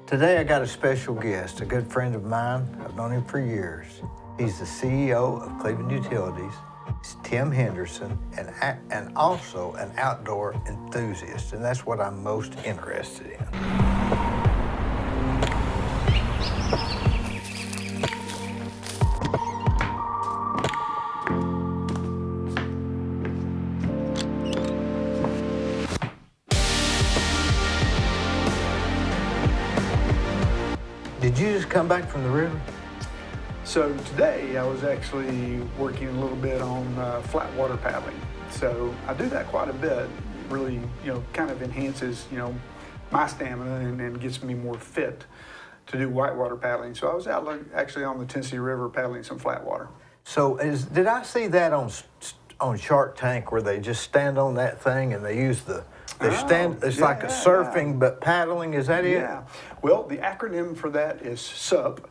Today I got a special guest, a good friend of mine. I've known him for years. He's the CEO of Cleveland Utilities. He's Tim Henderson, and also an outdoor enthusiast, and that's what I'm most interested in. Did you just come back from the river? So today I was actually working a little bit on flat water paddling. So I do that quite a bit. Really, kind of enhances, my stamina and gets me more fit to do whitewater paddling. So I was out actually on the Tennessee River paddling some flat water. So did I see that on Shark Tank where they just stand on that thing and they use it's like a surfing but paddling, is that it? Yeah. Well, the acronym for that is SUP,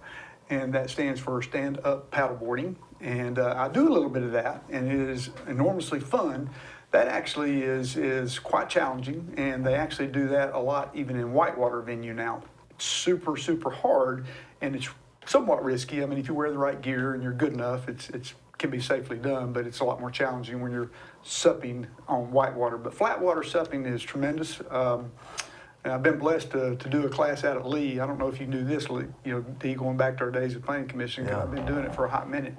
and that stands for Stand Up Paddleboarding. And I do a little bit of that, and it is enormously fun. That actually is quite challenging, and they actually do that a lot even in whitewater venue now. It's super, super hard, and it's somewhat risky. I mean, if you wear the right gear and you're good enough, it can be safely done, but it's a lot more challenging when you're supping on whitewater. But flat water supping is tremendous. And I've been blessed to do a class out at Lee. I don't know if you knew this, Dee, going back to our days of planning commission, because I've been doing it for a hot minute.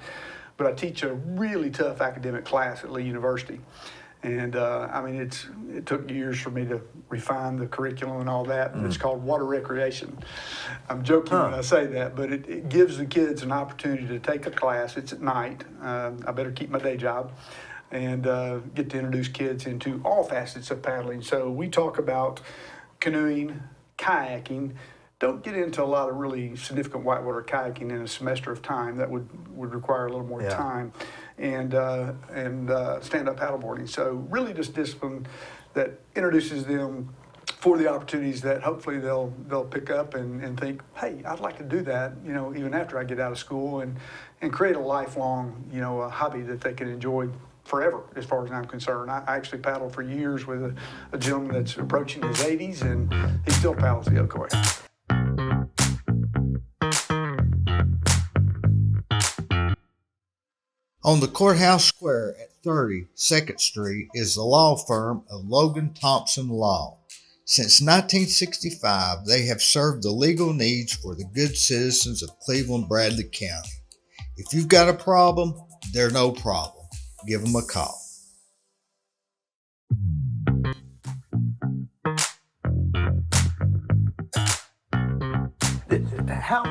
But I teach a really tough academic class at Lee University. And it took years for me to refine the curriculum and all that. It's called water recreation. I'm joking when I say that, but it gives the kids an opportunity to take a class. It's at night. I better keep my day job and get to introduce kids into all facets of paddling. So we talk about canoeing, kayaking. Don't get into a lot of really significant whitewater kayaking in a semester of time. That would require a little more time. And stand-up paddleboarding. So really just discipline that introduces them for the opportunities that hopefully they'll pick up and think, hey, I'd like to do that, even after I get out of school, and create a lifelong, a hobby that they can enjoy forever, as far as I'm concerned. I actually paddled for years with a gentleman that's approaching his 80s, and he still paddles the Ocoee. On the Courthouse Square at 30 2nd Street is the law firm of Logan Thompson Law. Since 1965, they have served the legal needs for the good citizens of Cleveland-Bradley County. If you've got a problem, they're no problem. Give them a call.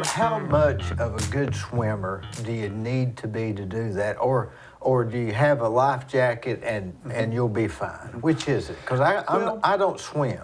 How much of a good swimmer do you need to be to do that, or do you have a life jacket and you'll be fine? Which is it? Because I don't swim.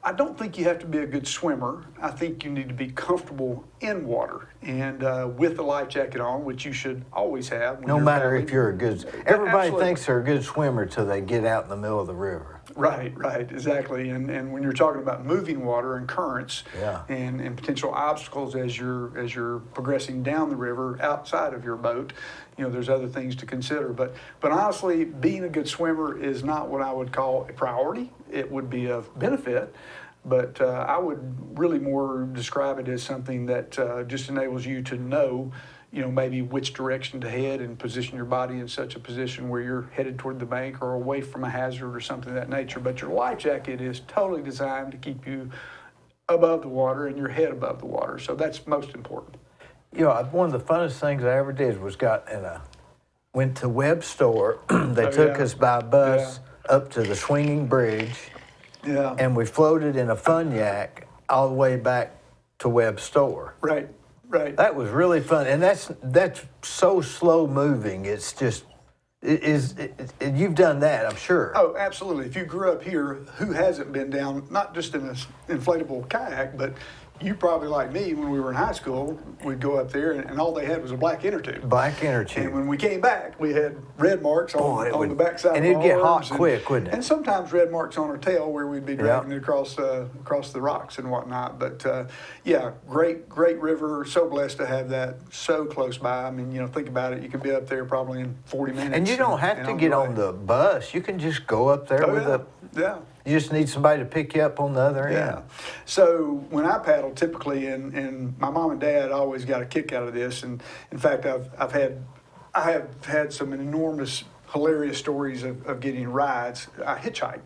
I don't think you have to be a good swimmer. I think you need to be comfortable in water and with the life jacket on, which you should always have. No matter if you're everybody Absolutely. thinks they're a good swimmer till they get out in the middle of the river. Right, exactly. And when you're talking about moving water and currents and potential obstacles as you're progressing down the river outside of your boat, there's other things to consider. But honestly, being a good swimmer is not what I would call a priority. It would be of benefit, but I would really more describe it as something that just enables you to know, maybe which direction to head and position your body in such a position where you're headed toward the bank or away from a hazard or something of that nature. But your life jacket is totally designed to keep you above the water and your head above the water. So that's most important. One of the funnest things I ever did was went to Webb Store. They took us by bus up to the swinging bridge. Yeah. And we floated in a fun yak all the way back to Webb Store. Right. That was really fun, and that's so slow moving. It's just, you've done that, I'm sure. Oh, absolutely. If you grew up here, who hasn't been down, not just in an inflatable kayak, but you probably, like me, when we were in high school, we'd go up there and all they had was a black inner tube. Black inner tube. And when we came back, we had red marks on the backside of our arms. And it'd get hot quick, wouldn't it? And sometimes red marks on our tail where we'd be dragging it across the rocks and whatnot. But great river. So blessed to have that so close by. I mean, think about it. You could be up there probably in 40 minutes. And you don't have to get on the bus. You can just go up there with a... Yeah. You just need somebody to pick you up on the other Yeah. end. So when I paddle, typically, and my mom and dad always got a kick out of this. And in fact, I have had some enormous, hilarious stories of getting rides. I hitchhike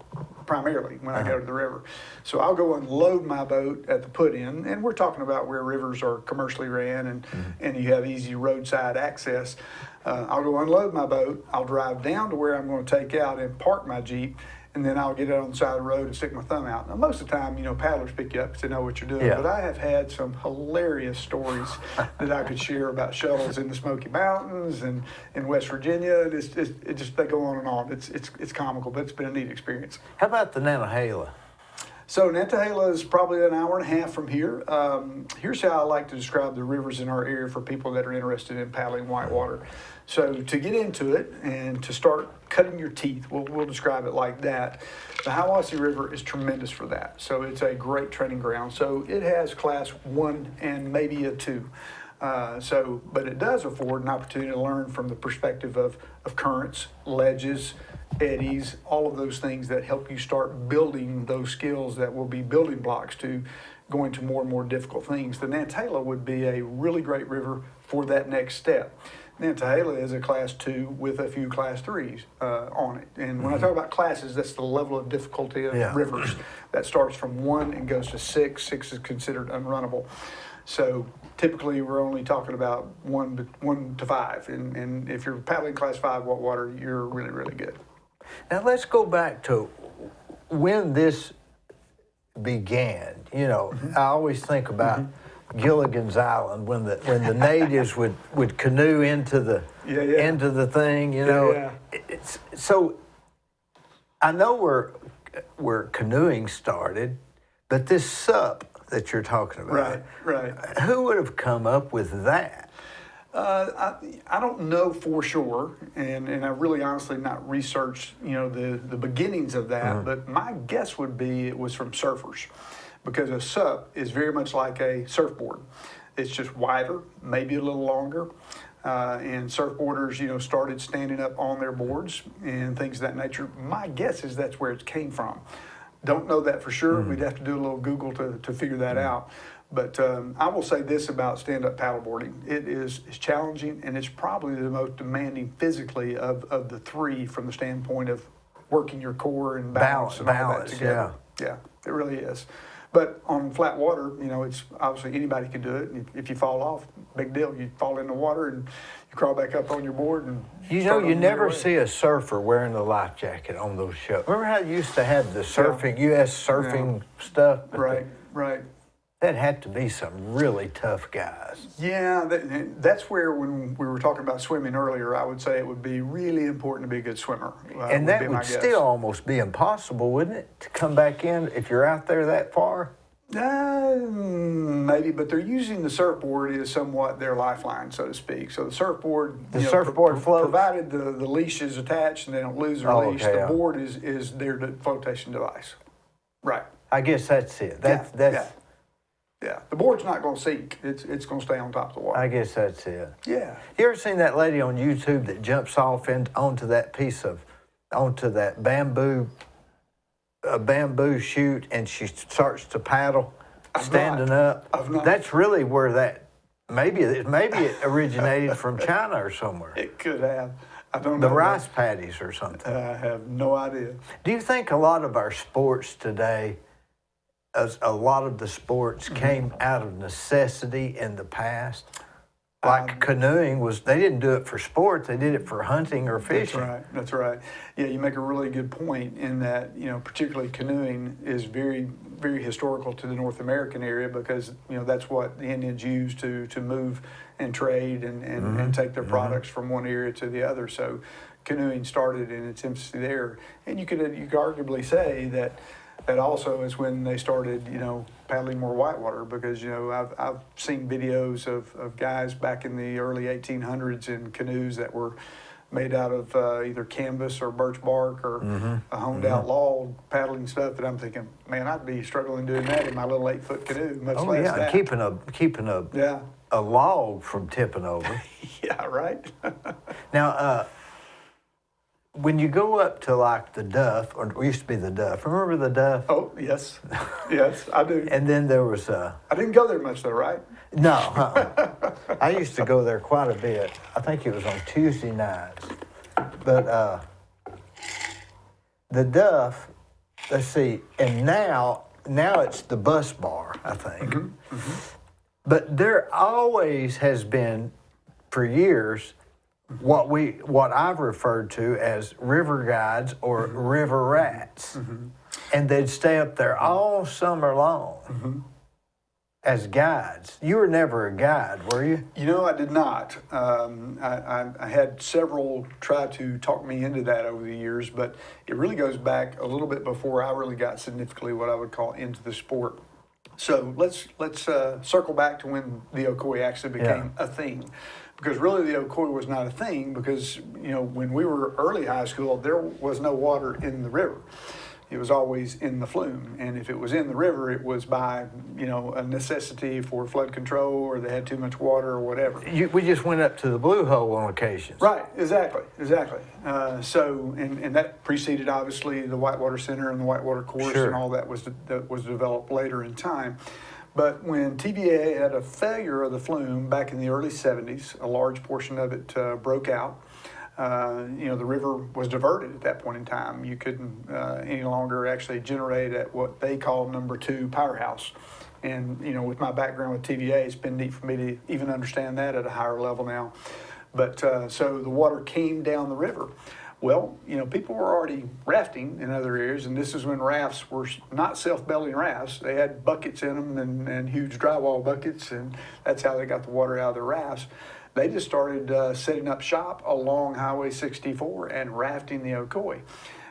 primarily when I go to the river. So I'll go unload my boat at the put-in, and we're talking about where rivers are commercially ran and you have easy roadside access. I'll go unload my boat. I'll drive down to where I'm going to take out and park my Jeep, and then I'll get out on the side of the road and stick my thumb out. Now, most of the time, paddlers pick you up because they know what you're doing. Yeah. But I have had some hilarious stories that I could share about shuttles in the Smoky Mountains and in West Virginia. It just they go on and on. It's comical, but it's been a neat experience. How about the Nantahala? So Nantahala is probably an hour and a half from here. Here's how I like to describe the rivers in our area for people that are interested in paddling whitewater. So to get into it and to start cutting your teeth, we'll describe it like that. The Hiwassee River is tremendous for that. So it's a great training ground. So it has class 1 and maybe a 2. But it does afford an opportunity to learn from the perspective of currents, ledges, eddies, all of those things that help you start building those skills that will be building blocks to going to more and more difficult things. The Nantahala would be a really great river for that next step. Nantahala is a class 2 with a few class 3s on it. And when I talk about classes, that's the level of difficulty of rivers. That starts from 1 and goes to 6. 6 is considered unrunnable. So typically we're only talking about 1 to 5. And if you're paddling class 5 whitewater, you're really, really good. Now let's go back to when this began. I always think about Gilligan's Island when the natives would canoe into the into the thing. So I know where canoeing started, but this sup that you're talking about, Right. Who would have come up with that? I don't know for sure, and I really honestly not researched the beginnings of that, but my guess would be it was from surfers, because a sup is very much like a surfboard. It's just wider, maybe a little longer, and surfboarders started standing up on their boards and things of that nature. My guess is that's where it came from. Don't know that for sure. We'd have to do a little Google to figure that out. But I will say this about stand-up paddleboarding. It is challenging, and it's probably the most demanding physically of the 3 from the standpoint of working your core and balance and all that together. Yeah, it really is. But on flat water, it's obviously anybody can do it. And if you fall off, big deal. You fall in the water and you crawl back up on your board. And you never see a surfer wearing a life jacket on those shows. Remember how you used to have the surfing, U.S. surfing stuff? Right. That had to be some really tough guys. Yeah, that's where when we were talking about swimming earlier, I would say it would be really important to be a good swimmer. And that would still almost be impossible, wouldn't it, to come back in if you're out there that far? Maybe, but they're using the surfboard as somewhat their lifeline, so to speak. So the surfboard, surfboard floats, provided the leash is attached and they don't lose their leash. The board is their flotation device. Right. I guess that's it. Yeah, the board's not going to sink. It's going to stay on top of the water. I guess that's it. Yeah. You ever seen that lady on YouTube that jumps off onto that bamboo chute and she starts to paddle, standing up? I've not. That's really where maybe it originated from China or somewhere. It could have. I don't know. The rice paddies or something. I have no idea. Do you think a lot of our sports today, a lot of the sports came out of necessity in the past? Like canoeing they didn't do it for sport, they did it for hunting or fishing. That's right. Yeah, you make a really good point in that, particularly canoeing is very, very historical to the North American area because, that's what the Indians used to move and trade and take their products from one area to the other. So canoeing started in its infancy there. And you could arguably say that also is when they started, paddling more whitewater because, I've seen videos of guys back in the early 1800s in canoes that were made out of either canvas or birch bark or a honed out log paddling stuff that I'm thinking, man, I'd be struggling doing that in my little 8-foot canoe, much less that. Keeping a log from tipping over. Yeah, right. Now, when you go up to like the Duff, or it used to be the Duff. Remember the Duff? Oh, yes. Yes, I do. And then there was I didn't go there much though, right? no. I used to go there quite a bit. I think it was on Tuesday nights. But the Duff, let's see, and now it's the Bus Bar, I think. But there always has been, for years, what I've referred to as river guides or river rats, and they'd stay up there all summer long as guides. You were never a guide, were you? You know, I did not. I had several try to talk me into that over the years, but it really goes back a little bit before I really got significantly what I would call into the sport. So let's circle back to when the Ocoee actually became a thing. Because really the Ocoee was not a thing because, you know, when we were early high school, there was no water in the river. It was always in the flume. And if it was in the river, it was by, you know, a necessity for flood control or they had too much water or whatever. We just went up to the Blue Hole on occasions. Right, exactly. And that preceded, obviously, the Whitewater Center and the Whitewater Course and all that was developed later in time. But when TVA had a failure of the flume back in the early 70s, a large portion of it broke out. You know, the river was diverted at that point in time. You couldn't any longer actually generate at what they call number 2 powerhouse. And, you know, with my background with TVA, it's been neat for me to even understand that at a higher level now. But so the water came down the river. Well, you know, people were already rafting in other areas, and this is when rafts were not self-bellying rafts. They had buckets in them and huge drywall buckets, and that's how they got the water out of their rafts. They just started setting up shop along Highway 64 and rafting the Ocoee.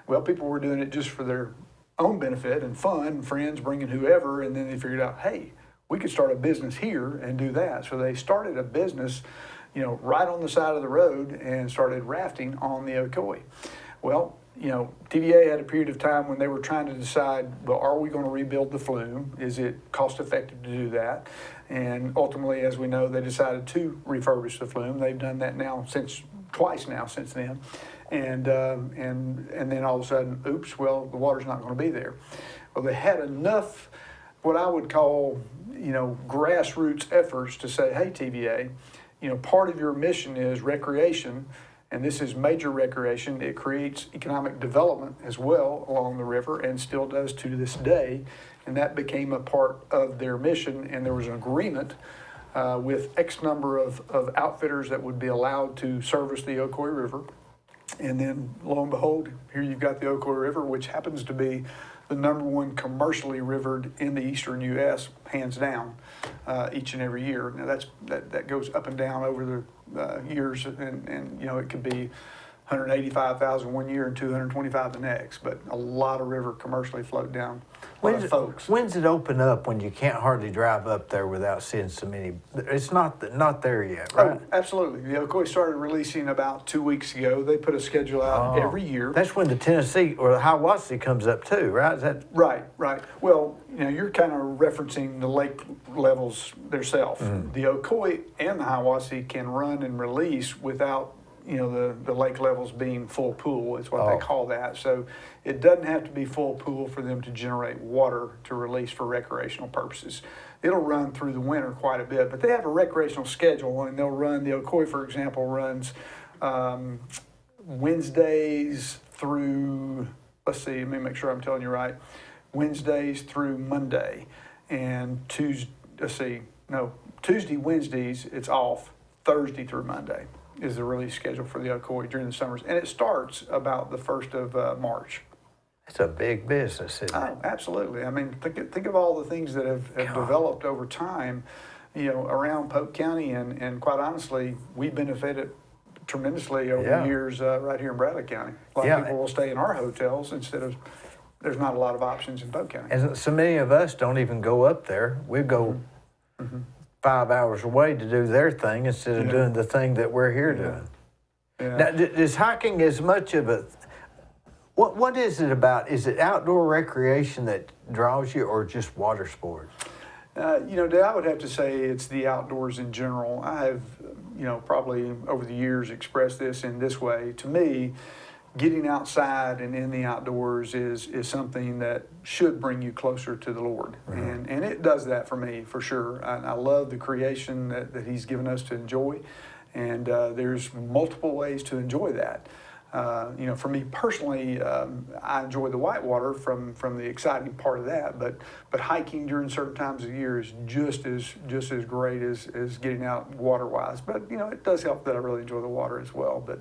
Well, people were doing it just for their own benefit and fun, friends bringing whoever, and then they figured out, hey, we could start a business here and do that. So they started a business, you know, right on the side of the road and started rafting on the Ocoee. Well, you know, TVA had a period of time when they were trying to decide, well, are we going to rebuild the flume? Is it cost effective to do that? And ultimately, as we know, they decided to refurbish the flume. They've done that now twice since then. And then all of a sudden, oops, well, the water's not going to be there. Well, they had enough, what I would call, you know, grassroots efforts to say, hey, TVA, you know, part of your mission is recreation, and this is major recreation. It creates economic development as well along the river and still does to this day. And that became a part of their mission, and there was an agreement with X number of outfitters that would be allowed to service the Ocoee River. And then, lo and behold, here you've got the Ocoee River, which happens to be the number 1 commercially rivered in the eastern U.S., hands down, each and every year. Now that goes up and down over the years, and you know, it could be 185,000 one year and 225 the next, but a lot of river commercially float down. Folks. When's it open up when you can't hardly drive up there without seeing so many? It's not there yet, right? Oh, absolutely. The Ocoee started releasing about 2 weeks ago. They put a schedule out every year. That's when the Tennessee or the Hiwassee comes up too, right? Is that right? Well, you know, you're kind of referencing the lake levels themselves. The Ocoee and the Hiwassee can run and release without, you know, the lake levels being full pool is what they call that. So it doesn't have to be full pool for them to generate water to release for recreational purposes. It'll run through the winter quite a bit, but they have a recreational schedule, and they'll run, the Ocoee, for example, runs Wednesdays through, let me make sure I'm telling you right, Wednesdays through Monday, and Tuesday, Wednesdays, it's off, Thursday through Monday is the release schedule for the Ocoee during the summers. And it starts about the 1st of March. It's a big business, isn't it? Oh, absolutely. I mean, think of all the things that have developed over time, you know, around Polk County. And quite honestly, we benefited tremendously over the years right here in Bradley County. A lot of people will stay in our hotels instead of, there's not a lot of options in Polk County. And so many of us don't even go up there. We go 5 hours away to do their thing instead of doing the thing that we're here doing. Now, is hiking as much of a, what is it about? Is it outdoor recreation that draws you, or just water sports? You know, I would have to say it's the outdoors in general. I have, you know, probably over the years expressed this in this way. To me, getting outside and in the outdoors is something that should bring you closer to the Lord. And it does that for me, for sure. I love the creation that He's given us to enjoy. And there's multiple ways to enjoy that. For me personally, I enjoy the whitewater from the exciting part of that, but hiking during certain times of the year is just as great as getting out water-wise. But, it does help that I really enjoy the water as well. But,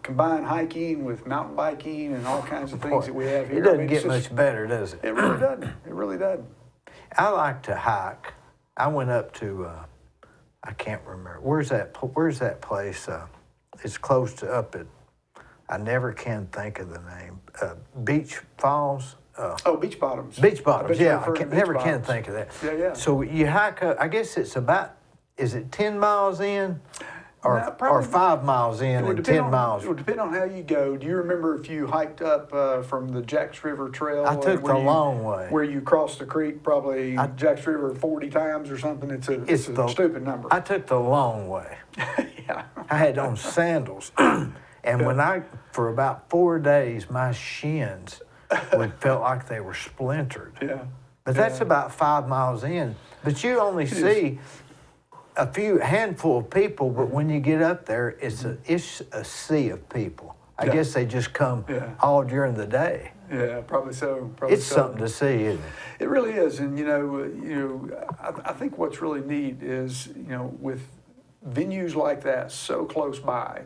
combine hiking with mountain biking and all kinds of things that we have here. It doesn't get much better, does it? It really doesn't. It really doesn't. I like to hike. I went up to, I can't remember, where's that place? It's close to up at, I never can think of the name. Beach Falls. Beach Bottoms. Beach Bottoms. Yeah, I never Bottoms. can think of that. Yeah. So you hike up. I guess it's about. Is it 10 miles in, or 5 miles in and 10 miles? It would depend on how you go. Do you remember if you hiked up from the Jacks River Trail? I took the long way. Where you crossed the creek probably Jacks River 40 times or something? It's a stupid number. I took the long way. Yeah. I had on sandals. And for about 4 days, my shins felt like they were splintered. Yeah. But that's about 5 miles in. But you only see a handful of people, but when you get up there, it's a sea of people. I guess they just come all during the day. Yeah, probably so. It's something to see, isn't it? It really is. And, I think what's really neat is, with venues like that so close by,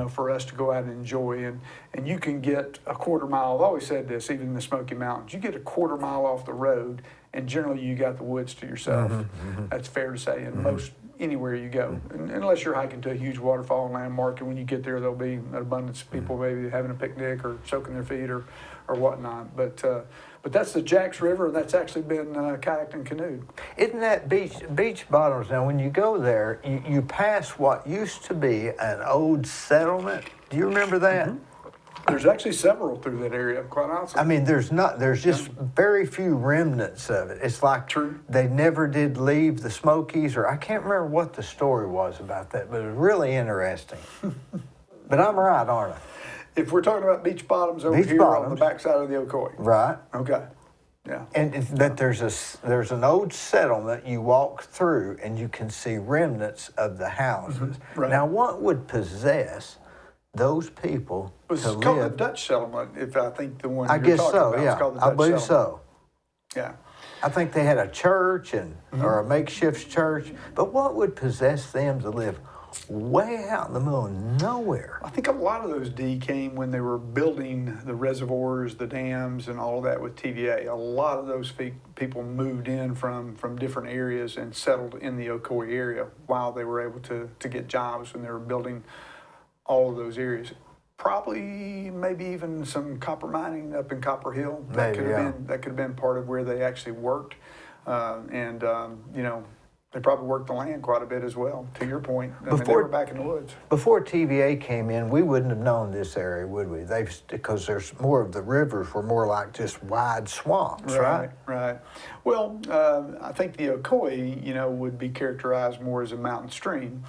for us to go out and enjoy. And you can get a quarter mile. I've always said this, even in the Smoky Mountains, you get a quarter mile off the road, and generally you got the woods to yourself. That's fair to say in most anywhere you go, unless you're hiking to a huge waterfall and landmark, and when you get there, there'll be an abundance of people maybe having a picnic or soaking their feet or whatnot. But that's the Jacks River, and that's actually been kayaked and canoed. Isn't that Beach Bottoms? Now, when you go there, you pass what used to be an old settlement. Do you remember that? There's actually several through that area, quite honestly. I mean, there's just very few remnants of it. It's like they never did leave the Smokies, or I can't remember what the story was about that, but it was really interesting. But I'm right, aren't I? If we're talking about Beach Bottoms over here on the backside of the Ocoee. Right. Okay. Yeah. But there's an old settlement you walk through, and you can see remnants of the houses. Right. Now, what would possess those people to live? It's called the Dutch settlement, if I think the one you're talking about. Yeah. It's called the Dutch I believe settlement. so. Yeah. I think they had a church or a makeshift church. But what would possess them to live way out in the middle of nowhere? I think a lot of those, Dee, came when they were building the reservoirs, the dams, and all of that with TVA. A lot of those people moved in from different areas and settled in the Ocoee area while they were able to get jobs when they were building all of those areas. Probably, maybe even some copper mining up in Copper Hill. That could have been part of where they actually worked, they probably worked the land quite a bit as well. To your point, they were back in the woods. Before TVA came in, we wouldn't have known this area, would we? Because there's more of the rivers were more like just wide swamps, right? Right. Well, I think the Ocoee, would be characterized more as a mountain stream,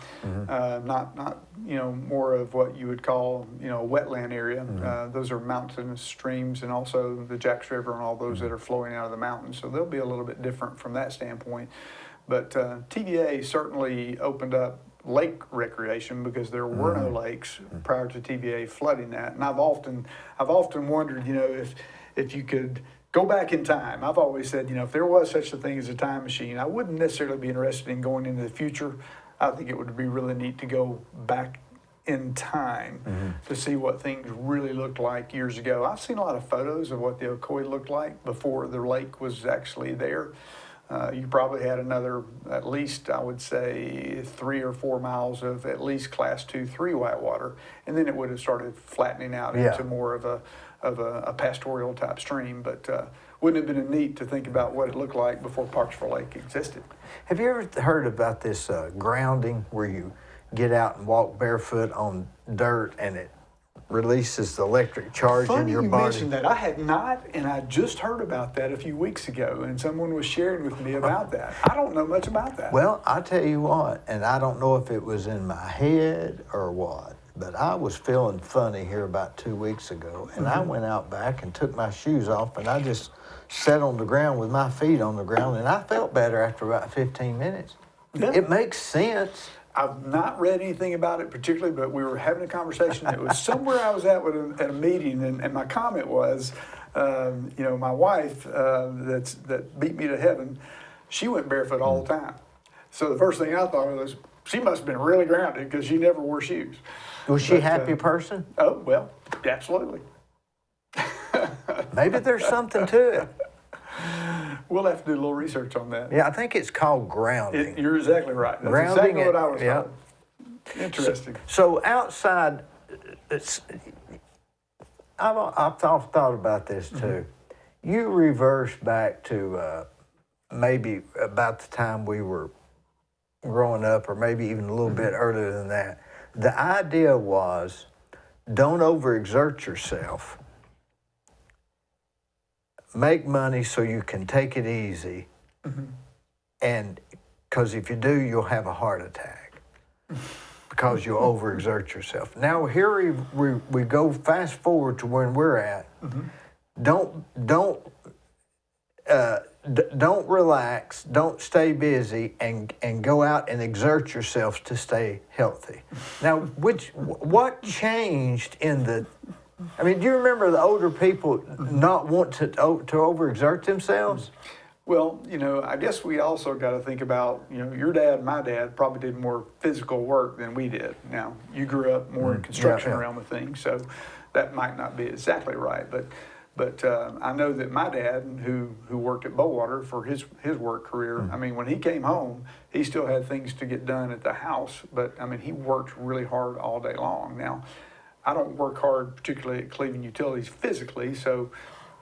not more of what you would call, a wetland area. Those are mountainous streams, and also the Jacks River and all those that are flowing out of the mountains. So they'll be a little bit different from that standpoint. But TVA certainly opened up lake recreation because there were no lakes prior to TVA flooding that. And I've often wondered, if you could go back in time. I've always said, if there was such a thing as a time machine, I wouldn't necessarily be interested in going into the future. I think it would be really neat to go back in time to see what things really looked like years ago. I've seen a lot of photos of what the Ocoee looked like before the lake was actually there. You probably had another, at least I would say 3 or 4 miles of at least class 2-3 whitewater, and then it would have started flattening out into more of a pastoral type stream. But wouldn't have been neat to think about what it looked like before Parksville Lake existed. Have you ever heard about this grounding, where you get out and walk barefoot on dirt and it releases the electric charge in your body? Funny you mentioned that. I had not, and I just heard about that a few weeks ago, and someone was sharing with me about that. I don't know much about that. Well, I tell you what, and I don't know if it was in my head or what, but I was feeling funny here about 2 weeks ago, and I went out back and took my shoes off, and I just sat on the ground with my feet on the ground, and I felt better after about 15 minutes. Yeah. It makes sense. I've not read anything about it particularly, but we were having a conversation. It was somewhere I was at a meeting, and my comment was, my wife that beat me to heaven, she went barefoot all the time. So the first thing I thought was, she must have been really grounded because she never wore shoes. Was she a happy person? Oh, well, absolutely. Maybe there's something to it. We'll have to do a little research on that. Yeah, I think it's called grounding. You're exactly right. That's Grounding exactly what I was yeah. told. Interesting. So outside, I've thought about this too. You reverse back to maybe about the time we were growing up, or maybe even a little bit earlier than that. The idea was, don't overexert yourself. Make money so you can take it easy, and because if you do, you'll have a heart attack because you'll overexert yourself. Now here we go fast forward to when we're at. Don't relax. Don't stay busy, and go out and exert yourself to stay healthy. Now, what changed in the? I mean, do you remember the older people not want to overexert themselves? Well, I guess we also got to think about, your dad and my dad probably did more physical work than we did. Now, you grew up more in construction realm of things, so that might not be exactly right. But I know that my dad, who worked at Bowater for his work career, I mean, when he came home, he still had things to get done at the house. But, I mean, he worked really hard all day long. Now, I don't work hard, particularly at Cleveland Utilities physically, so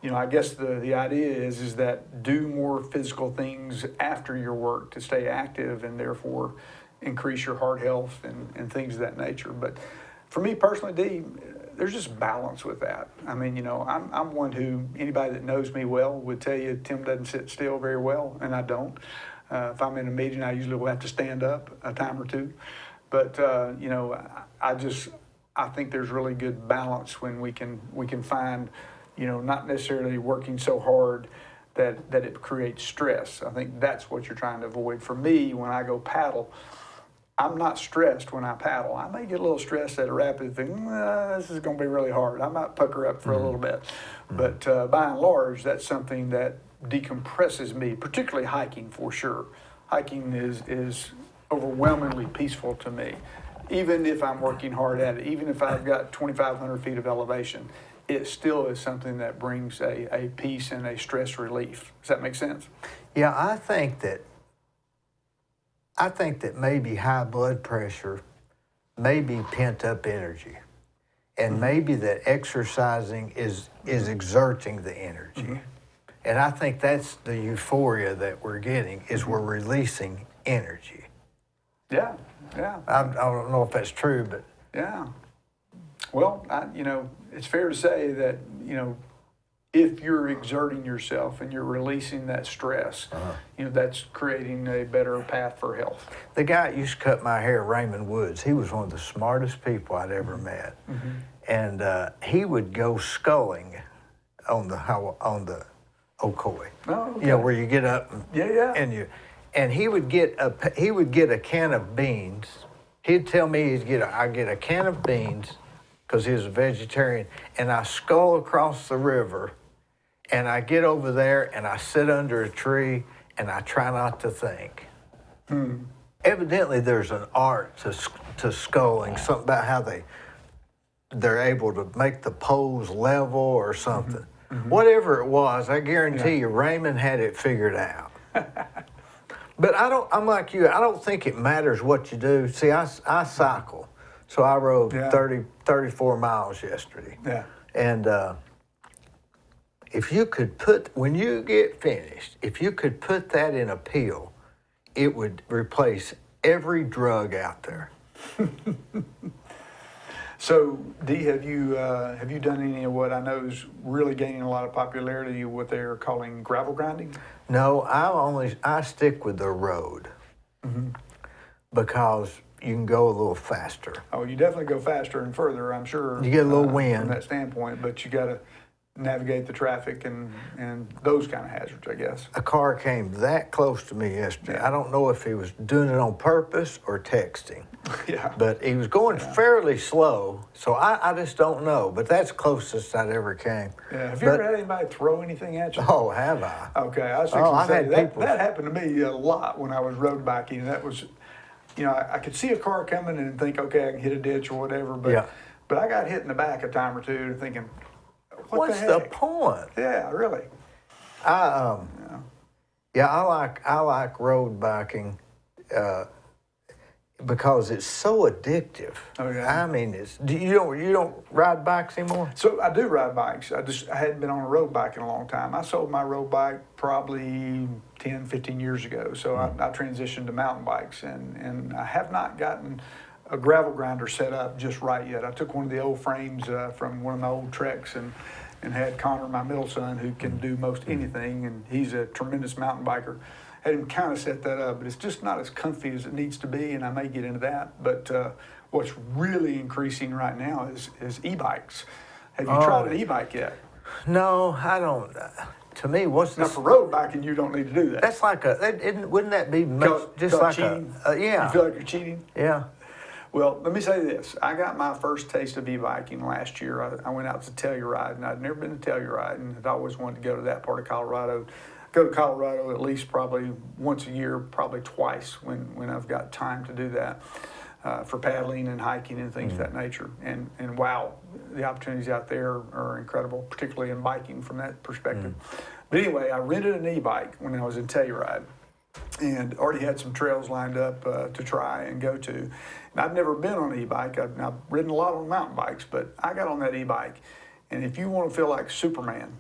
I guess the idea is that do more physical things after your work to stay active and therefore increase your heart health and things of that nature. But for me personally, Dee, there's just balance with that. I mean, I'm one who, anybody that knows me well would tell you Tim doesn't sit still very well, and I don't. If I'm in a meeting, I usually will have to stand up a time or two. But, I think there's really good balance when we can find, not necessarily working so hard that it creates stress. I think that's what you're trying to avoid. For me, when I go paddle, I'm not stressed when I paddle. I may get a little stressed at a rapid thing. This is going to be really hard. I might pucker up for a little bit. But by and large, that's something that decompresses me, particularly hiking for sure. Hiking is overwhelmingly peaceful to me. Even if I'm working hard at it, even if I've got 2,500 feet of elevation, it still is something that brings a peace and a stress relief. Does that make sense? Yeah, I think that maybe high blood pressure may be pent up energy, and maybe that exercising is exerting the energy. And I think that's the euphoria that we're getting, is we're releasing energy. Yeah. I don't know if that's true, but Yeah. Well, it's fair to say that, if you're exerting yourself and you're releasing that stress, that's creating a better path for health. the guy that used to cut my hair, Raymond Woods, he was one of the smartest people I'd ever met. And he would go sculling on the Ocoee. Oh, okay. Where you get up and he would get a can of beans. He'd tell me I get a can of beans because he was a vegetarian, and I scull across the river, and I get over there and I sit under a tree and I try not to think. Evidently, there's an art to sculling, something about how they're able to make the poles level or something. Whatever it was, I guarantee you, Raymond had it figured out. But I'm like you, I don't think it matters what you do. See, I cycle, so I rode 34 miles yesterday. Yeah. And if you could when you get finished, if you could put that in a pill, it would replace every drug out there. So, Dee, have you done any of what I know is really gaining a lot of popularity, what they're calling gravel grinding? No, I stick with the road because you can go a little faster. Oh, you definitely go faster and further, I'm sure. You get a little from wind. that standpoint, but you got to navigate the traffic and those kind of hazards, I guess. A car came that close to me yesterday. Yeah. I don't know if he was doing it on purpose or texting, Yeah. but he was going fairly slow, so I just don't know. But that's closest I'd ever came. Yeah. Have you ever had anybody throw anything at you? Oh, have I? Okay, I was fixing I've to say had that, people- that happened to me a lot when I was road biking. That was, I could see a car coming and think, okay, I can hit a ditch or whatever, but I got hit in the back a time or two thinking, What's the the heck? point? Yeah, really. I like road biking because it's so addictive. Oh, yeah. I mean, you don't ride bikes anymore? So I do ride bikes. I hadn't been on a road bike in a long time. I sold my road bike probably 10, 15 years ago. So I transitioned to mountain bikes, and I have not gotten a gravel grinder set up just right yet. I took one of the old frames from one of my old Treks and had Connor, my middle son, who can do most anything, and he's a tremendous mountain biker. Had him kind of set that up, but it's just not as comfy as it needs to be, and I may get into that. But what's really increasing right now is e-bikes. Have you tried an e-bike yet? No, I don't. To me, what's Now, this? for road biking, you don't need to do that. That's like wouldn't that be just like cheating? yeah. You feel like you're cheating? Yeah. Well, let me say this. I got my first taste of e-biking last year. I went out to Telluride, and I'd never been to Telluride, and I'd always wanted to go to that part of Colorado. Go to Colorado at least probably once a year, probably twice when I've got time to do that for paddling and hiking and things of that nature. And wow, the opportunities out there are incredible, particularly in biking from that perspective. But anyway, I rented an e-bike when I was in Telluride and already had some trails lined up to try and go to. And I've never been on an e-bike. I've ridden a lot on mountain bikes, but I got on that e-bike. And if you want to feel like Superman,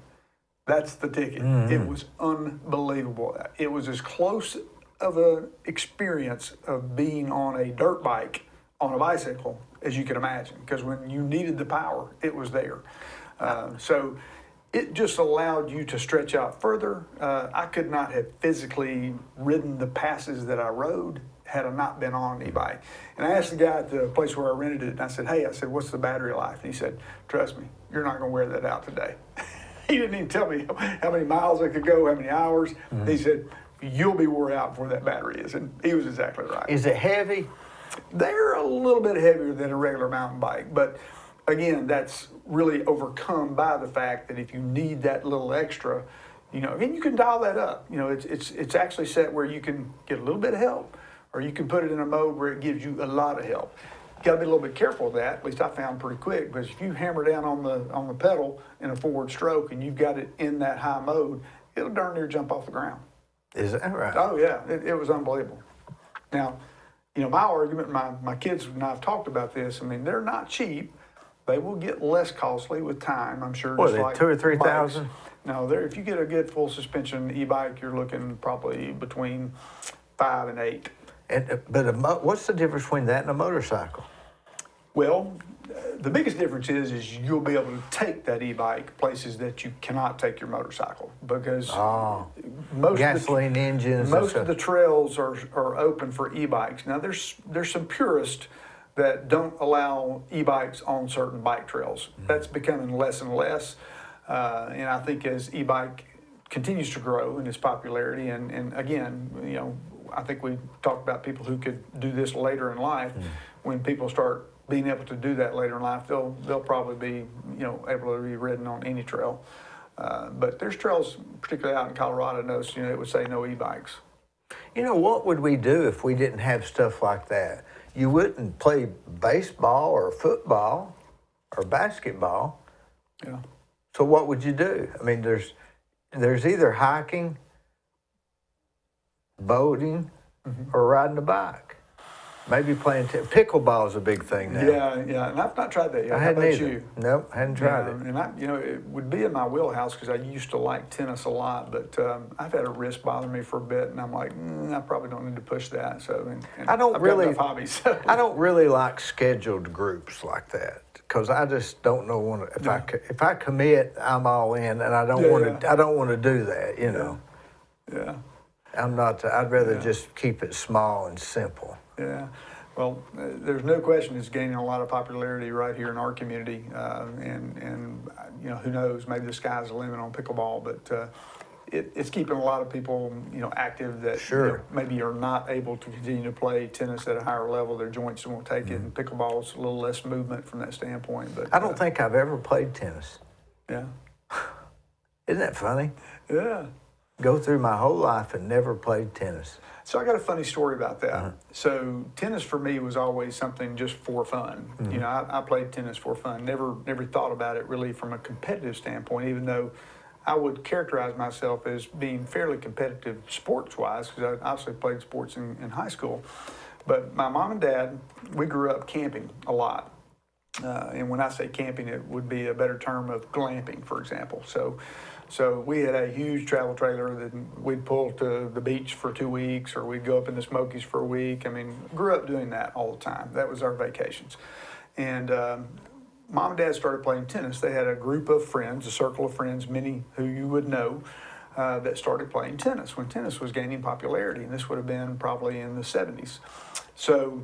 that's the ticket. It was unbelievable. It was as close of an experience of being on a dirt bike on a bicycle as you can imagine, because when you needed the power, it was there. So it just allowed you to stretch out further. I could not have physically ridden the passes that I rode had I not been on an e-bike. And I asked the guy at the place where I rented it, and I said, what's the battery life? And he said, trust me, you're not going to wear that out today. He didn't even tell me how many miles I could go, how many hours. He said, you'll be wore out before that battery is. And he was exactly right. Is it heavy? They're a little bit heavier than a regular mountain bike, but again, that's really overcome by the fact that if you need that little extra, and you can dial that up. It's actually set where you can get a little bit of help, or you can put it in a mode where it gives you a lot of help. You got to be a little bit careful of that. At least I found pretty quick, because if you hammer down on the pedal in a forward stroke and you've got it in that high mode, it'll darn near jump off the ground. Is that right? Oh yeah, it was unbelievable. Now, my argument, my kids and I have talked about this. I mean, they're not cheap. They will get less costly with time, I'm sure. What, just they like 2,000 or 3,000? bikes. No, if you get a good full suspension e-bike, you're looking probably between 5 and 8. But what's the difference between that and a motorcycle? Well, the biggest difference is you'll be able to take that e-bike places that you cannot take your motorcycle, because most gasoline engines. Most of the trails are open for e-bikes. Now there's some purists that don't allow e-bikes on certain bike trails. That's becoming less and less, and I think as e-bike continues to grow in its popularity, and again, I think we talked about people who could do this later in life. When people start being able to do that later in life, they'll probably be able to be ridden on any trail. But there's trails, particularly out in Colorado, it would say no e-bikes. What would we do if we didn't have stuff like that? You wouldn't play baseball or football or basketball. Yeah. So what would you do? I mean, there's either hiking, boating, or riding a bike. Maybe playing pickleball is a big thing now. Yeah, and I've not tried that yet. I How hadn't about either. you? Nope, hadn't tried it. And it would be in my wheelhouse because I used to like tennis a lot, but I've had a wrist bother me for a bit, and I'm like, I probably don't need to push that. So, and I don't I've really got enough hobbies. So. I don't really like scheduled groups like that, because I just don't know if I commit, I'm all in, and I don't want to. I don't want to do that. Yeah. I'm not. I'd rather just keep it small and simple. Yeah. Well, there's no question it's gaining a lot of popularity right here in our community, and you know, who knows, maybe the sky's the limit on pickleball, but it's keeping a lot of people, you know, active that Sure. you know, maybe are not able to continue to play tennis at a higher level. Their joints won't take it, and pickleball's a little less movement from that standpoint. But I don't think I've ever played tennis. yeah, Isn't that funny? yeah. Go through my whole life and never played tennis. So I got a funny story about that. So tennis for me was always something just for fun. You know, I played tennis for fun. Never thought about it really from a competitive standpoint, even though I would characterize myself as being fairly competitive sports-wise, because I obviously played sports in high school. But my mom and dad, we grew up camping a lot. And when I say camping, it would be a better term of glamping, for example. So we had a huge travel trailer that we'd pull to the beach for 2 weeks, or we'd go up in the Smokies for a week. I mean, grew up doing that all the time. That was our vacations. And mom and dad started playing tennis. They had a group of friends, a circle of friends, many who you would know, that started playing tennis when tennis was gaining popularity. And this would have been probably in the 70s. So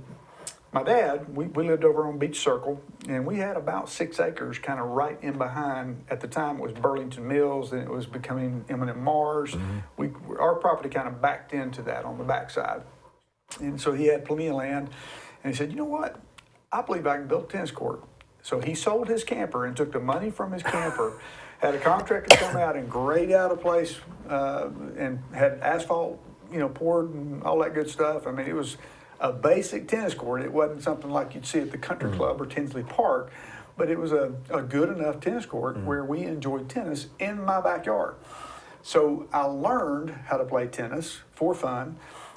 my dad, we lived over on Beach Circle, and we had about 6 acres kind of right in behind. At the time, it was Burlington Mills, and it was becoming M&M Mars. Our property kind of backed into that on the backside. And so he had plenty of land, and he said, you know what? I believe I can build a tennis court. So he sold his camper and took the money from his camper, had a contractor come out and grade out a place, and had asphalt, you know, poured and all that good stuff. I mean, it was a basic tennis court. It wasn't something like you'd see at the country club or Tinsley Park, but it was a good enough tennis court where we enjoyed tennis in my backyard. So I learned how to play tennis for fun,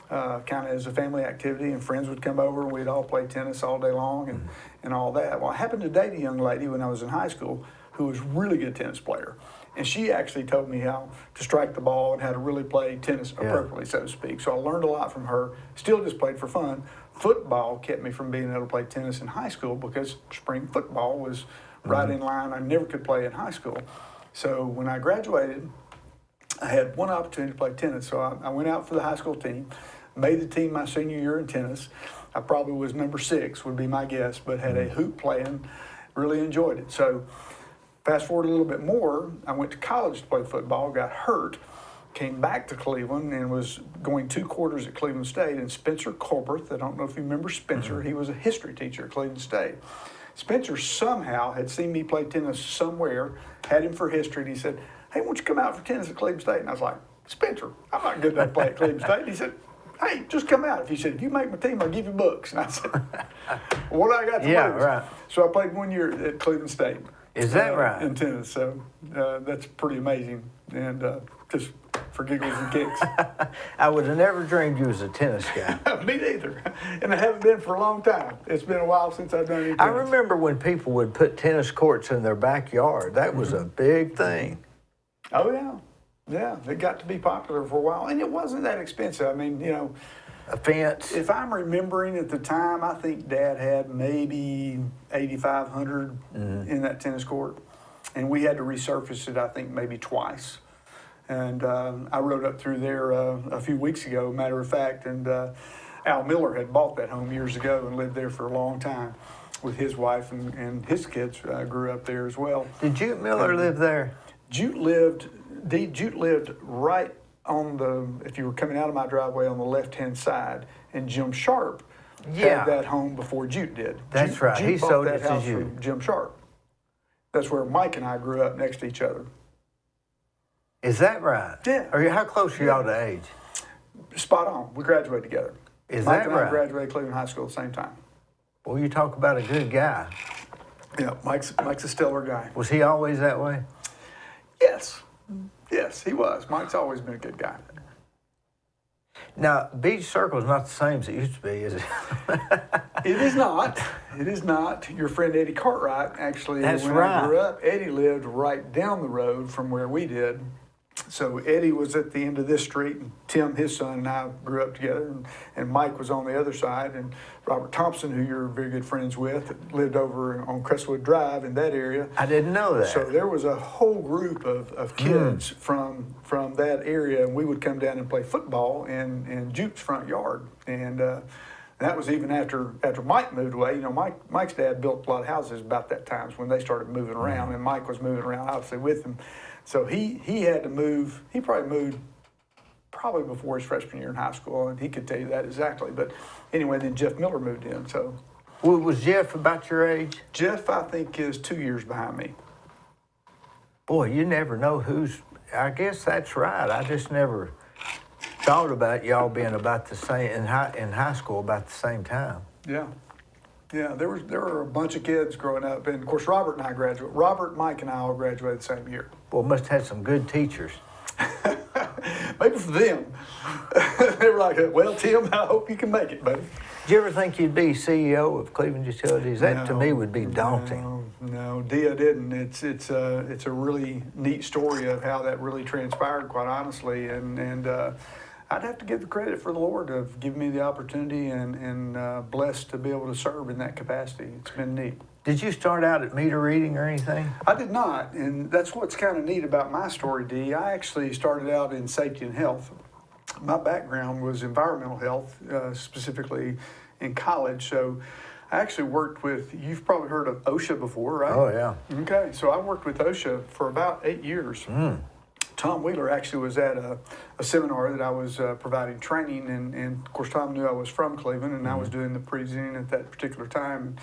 kind of as a family activity, and friends would come over and we'd all play tennis all day long and all that. Well, I happened to date a young lady when I was in high school who was a really good tennis player. And she actually told me how to strike the ball and how to really play tennis appropriately, so to speak. So I learned a lot from her, still just played for fun. Football kept me from being able to play tennis in high school because spring football was right in line. I never could play in high school. So when I graduated, I had one opportunity to play tennis. So I went out for the high school team, made the team my senior year in tennis. I probably was number 6, would be my guess, but had a hoop playing, really enjoyed it. So fast forward a little bit more, I went to college to play football, got hurt, came back to Cleveland and was going 2 quarters at Cleveland State. And Spencer Colberth, I don't know if you remember Spencer, he was a history teacher at Cleveland State. Spencer somehow had seen me play tennis somewhere, had him for history, and he said, hey, why don't you come out for tennis at Cleveland State? And I was like, Spencer, I'm not good enough to play at Cleveland State. And he said, hey, just come out. He said, if you make my team, I'll give you books. And I said, what do I got to lose? Right. So I played 1 year at Cleveland State. Is that right? In tennis, so that's pretty amazing, and just for giggles and kicks. I would have never dreamed you was a tennis guy. Me neither, and I haven't been for a long time. It's been a while since I've done any tennis. I remember when people would put tennis courts in their backyard. That was a big thing. Oh, yeah. Yeah, it got to be popular for a while, and it wasn't that expensive. I mean, you know, A fence. if I'm remembering at the time, I think Dad had maybe $8,500 in that tennis court, and we had to resurface it, I think, maybe twice. And I rode up through there a few weeks ago, matter of fact, and Al Miller had bought that home years ago and lived there for a long time with his wife, and his kids grew up there as well. Did Jute Miller live there? Jute lived right on the, if you were coming out of my driveway on the left-hand side, and Jim Sharp had that home before Jute did. That's right. Jute He bought sold that it to house Jute. from Jim Sharp. That's where Mike and I grew up next to each other. Is that right? Yeah. How close are y'all to age? Spot on. We graduated together. Is Mike that and I right? graduated Cleveland High School at the same time. Well, you talk about a good guy. Yeah, Mike's a stellar guy. Was he always that way? Yes, he was. Mike's always been a good guy. Now, Beach Circle is not the same as it used to be, is it? It is not. It is not. Your friend Eddie Cartwright, actually, That's when right. I grew up, Eddie lived right down the road from where we did. So Eddie was at the end of this street, and Tim, his son, and I grew up together, and Mike was on the other side, and Robert Thompson, who you're very good friends with, lived over on Crestwood Drive in that area. I didn't know that. So there was a whole group of kids from that area, and we would come down and play football in Jute's front yard. And And that was even after Mike moved away. You know, Mike's dad built a lot of houses about that time when they started moving around, and Mike was moving around obviously with him. So he had to move. He probably moved before his freshman year in high school, and he could tell you that exactly. But anyway, then Jeff Miller moved in. So Well, was Jeff about your age? Jeff, I think, is 2 years behind me. Boy, you never know who's. I guess that's right. I just never thought about y'all being about the same in high school about the same time. Yeah. Yeah, there were a bunch of kids growing up, and of course Robert and I graduated. Robert, Mike, and I all graduated the same year. Boy, must have had some good teachers. Maybe for them, they were like, "Well, Tim, I hope you can make it, buddy." Did you ever think you'd be CEO of Cleveland Utilities? That to me would be daunting. No, Dee, I didn't. It's a really neat story of how that really transpired, quite honestly, and I'd have to give the credit for the Lord of giving me the opportunity and blessed to be able to serve in that capacity. It's been neat. Did you start out at meter reading or anything? I did not, and that's what's kind of neat about my story, Dee. I actually started out in safety and health. My background was environmental health, specifically in college. So I actually worked with, you've probably heard of OSHA before, right? Oh, yeah. Okay, so I worked with OSHA for about 8 years. Tom Wheeler actually was at a seminar that I was providing training, and of course Tom knew I was from Cleveland, and I was doing the presenting at that particular time. And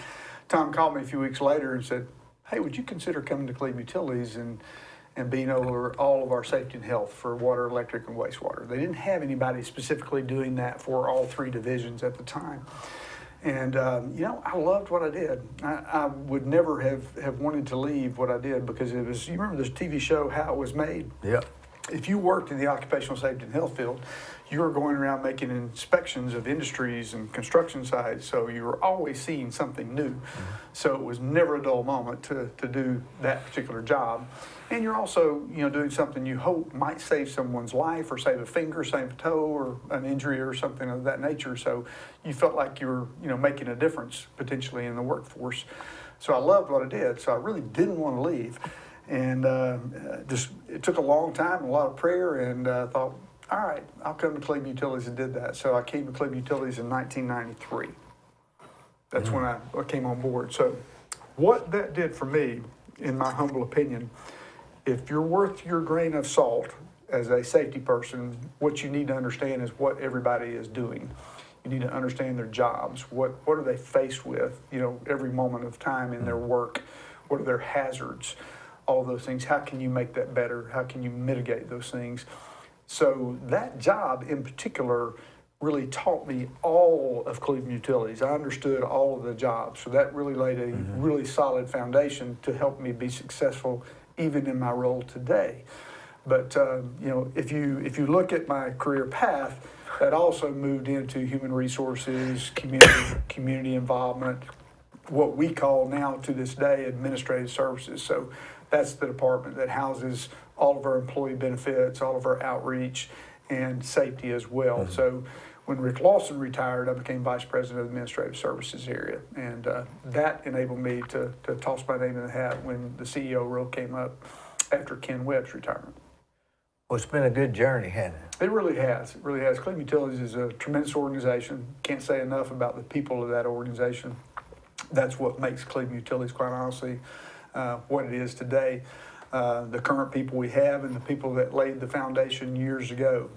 Tom called me a few weeks later and said, "Hey, would you consider coming to Cleveland Utilities and being over all of our safety and health for water, electric, and wastewater?" They didn't have anybody specifically doing that for all three divisions at the time. And, you know, I loved what I did. I would never have wanted to leave what I did because it was, you remember this TV show, How It Was Made? Yep. If you worked in the occupational safety and health field, you were going around making inspections of industries and construction sites, so you were always seeing something new. So it was never a dull moment to do that particular job. And you're also, you know, doing something you hope might save someone's life or save a finger, save a toe, or an injury or something of that nature. So you felt like you were, you know, making a difference potentially in the workforce. So I loved what I did, so I really didn't want to leave. And just, it took a long time, a lot of prayer, and thought, all right, I'll come to Cleveland Utilities, and did that. So I came to Cleveland Utilities in 1993. That's when I came on board. So what that did for me, in my humble opinion, if you're worth your grain of salt as a safety person, what you need to understand is what everybody is doing. You need to understand their jobs. What are they faced with, you know, every moment of time in their work? What are their hazards? All of those things. How can you make that better? How can you mitigate those things? So that job in particular really taught me all of Cleveland Utilities. I understood all of the jobs. So that really laid a really solid foundation to help me be successful even in my role today. But you know, if you look at my career path, that also moved into human resources, community involvement, what we call now to this day administrative services. So that's the department that houses all of our employee benefits, all of our outreach, and safety as well. So when Rick Lawson retired, I became vice president of the administrative services area, and that enabled me to toss my name in the hat when the CEO role came up after Ken Webb's retirement. Well, it's been a good journey, hasn't it? It really has. It really has. Cleveland Utilities is a tremendous organization. Can't say enough about the people of that organization. That's what makes Cleveland Utilities, quite honestly, what it is today. The current people we have and the people that laid the foundation years ago,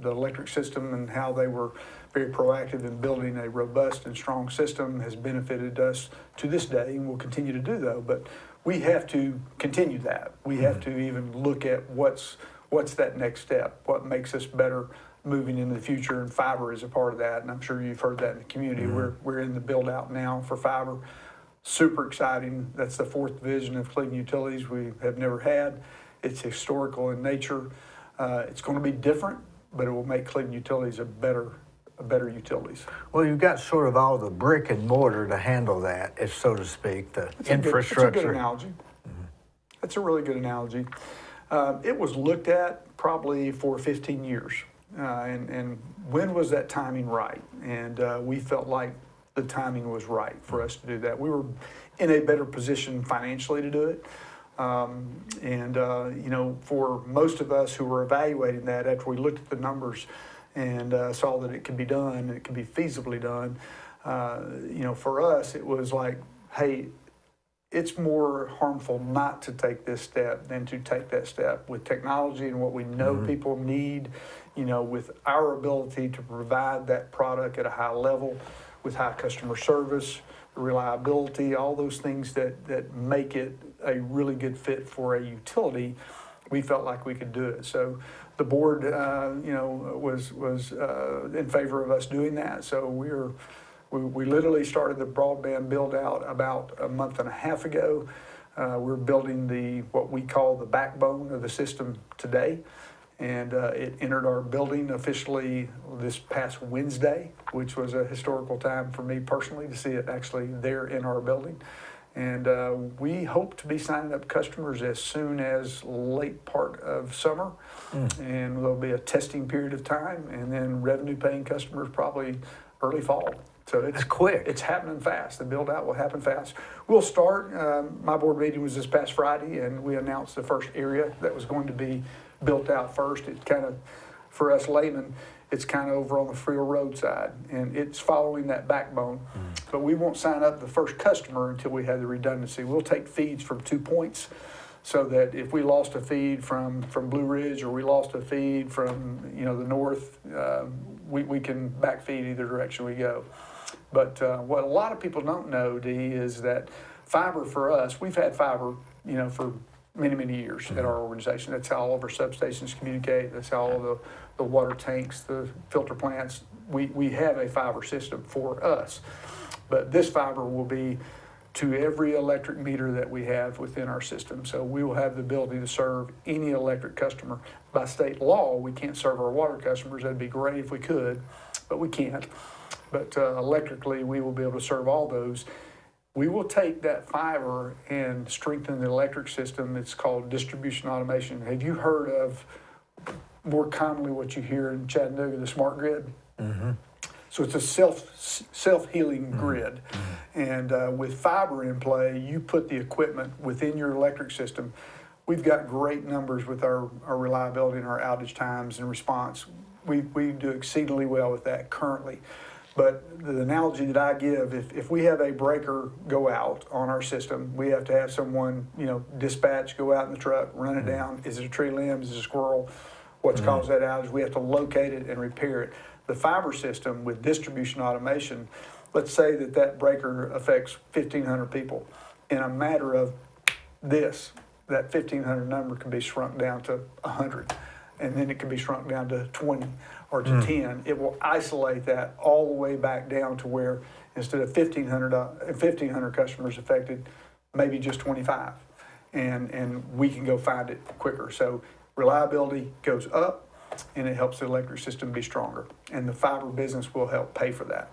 the electric system and how they were very proactive in building a robust and strong system has benefited us to this day and will continue to do though. But we have to continue that. We have to even look at what's that next step, what makes us better moving into the future, and fiber is a part of that. And I'm sure you've heard that in the community. We're in the build out now for fiber. Super exciting. That's the fourth division of Cleveland Utilities we have never had. It's historical in nature. It's going to be different, but it will make Cleveland Utilities a better utilities. Well, you've got sort of all the brick and mortar to handle that, if so to speak, the infrastructure. That's a good analogy. That's a really good analogy. It was looked at probably for 15 years. And when was that timing right? And we felt like the timing was right for us to do that. We were in a better position financially to do it. You know, for most of us who were evaluating that, after we looked at the numbers and saw that it could be done and it could be feasibly done. For us, it was like, hey, it's more harmful not to take this step than to take that step. With technology and what we know people need, with our ability to provide that product at a high level, with high customer service, reliability, all those things that make it a really good fit for a utility, we felt like we could do it. So the board, was in favor of us doing that. So we literally started the broadband build out about a month and a half ago. We're building what we call the backbone of the system today. And it entered our building officially this past Wednesday, which was a historical time for me personally to see it actually there in our building. And we hope to be signing up customers as soon as late part of summer. And there'll be a testing period of time, and then revenue paying customers probably early fall. So it's quick. It's happening fast. The build out will happen fast. We'll start. My board meeting was this past Friday, and we announced the first area that was going to be built out first. It kind of, for us laymen, it's kind of over on the Friel Road side, and it's following that backbone. But we won't sign up the first customer until we have the redundancy. We'll take feeds from 2 points, so that if we lost a feed from Blue Ridge, or we lost a feed from the north, we can backfeed either direction we go. But what a lot of people don't know, Dee, is that fiber for us, we've had fiber, for many, many years at our organization. That's how all of our substations communicate. That's how all the water tanks, the filter plants, we have a fiber system for us. But this fiber will be to every electric meter that we have within our system. So we will have the ability to serve any electric customer. By state law, we can't serve our water customers. That'd be great if we could, but we can't. But electrically, we will be able to serve all those. We will take that fiber and strengthen the electric system. It's called distribution automation. Have you heard of, more commonly what you hear in Chattanooga, the smart grid? So it's a self-healing grid. And with fiber in play, you put the equipment within your electric system. We've got great numbers with our reliability and our outage times and response. We do exceedingly well with that currently. But the analogy that I give, if we have a breaker go out on our system, we have to have someone, dispatch, go out in the truck, run it down. Is it a tree limb? Is it a squirrel? What's caused that outage? We have to locate it and repair it. The fiber system with distribution automation, let's say that breaker affects 1,500 people. In a matter of that 1,500 number can be shrunk down to 100. And then it can be shrunk down to 20 or to 10. It will isolate that all the way back down to where instead of 1,500 customers affected, maybe just 25. And we can go find it quicker. So reliability goes up, and it helps the electric system be stronger. And the fiber business will help pay for that.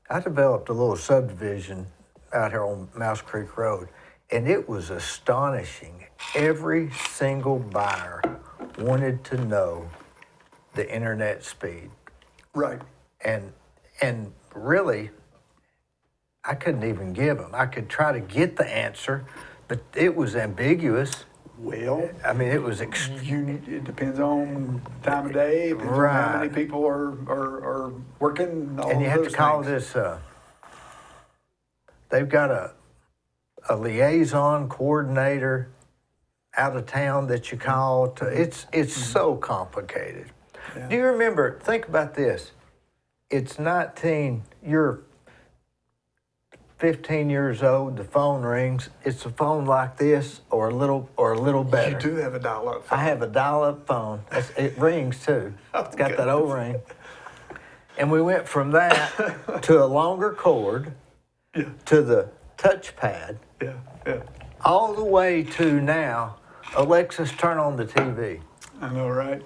I developed a little subdivision out here on Mouse Creek Road, and it was astonishing. Every single buyer wanted to know the internet speed. Right. And really, I couldn't even give them. I could try to get the answer, but it was ambiguous. Well, I mean, it was it depends on time of day, it depends on how many people are working. And you have to call this. They've got a liaison coordinator out of town that you call to. It's so complicated. Yeah. Do you remember? Think about this. It's 19. You're 15 years old, the phone rings. It's a phone like this or a little better. You do have a dial-up phone. I have a dial-up phone. It rings too. It's got that O-ring. And we went from that to a longer cord, to the touchpad, all the way to now, Alexis, turn on the TV. I know, right?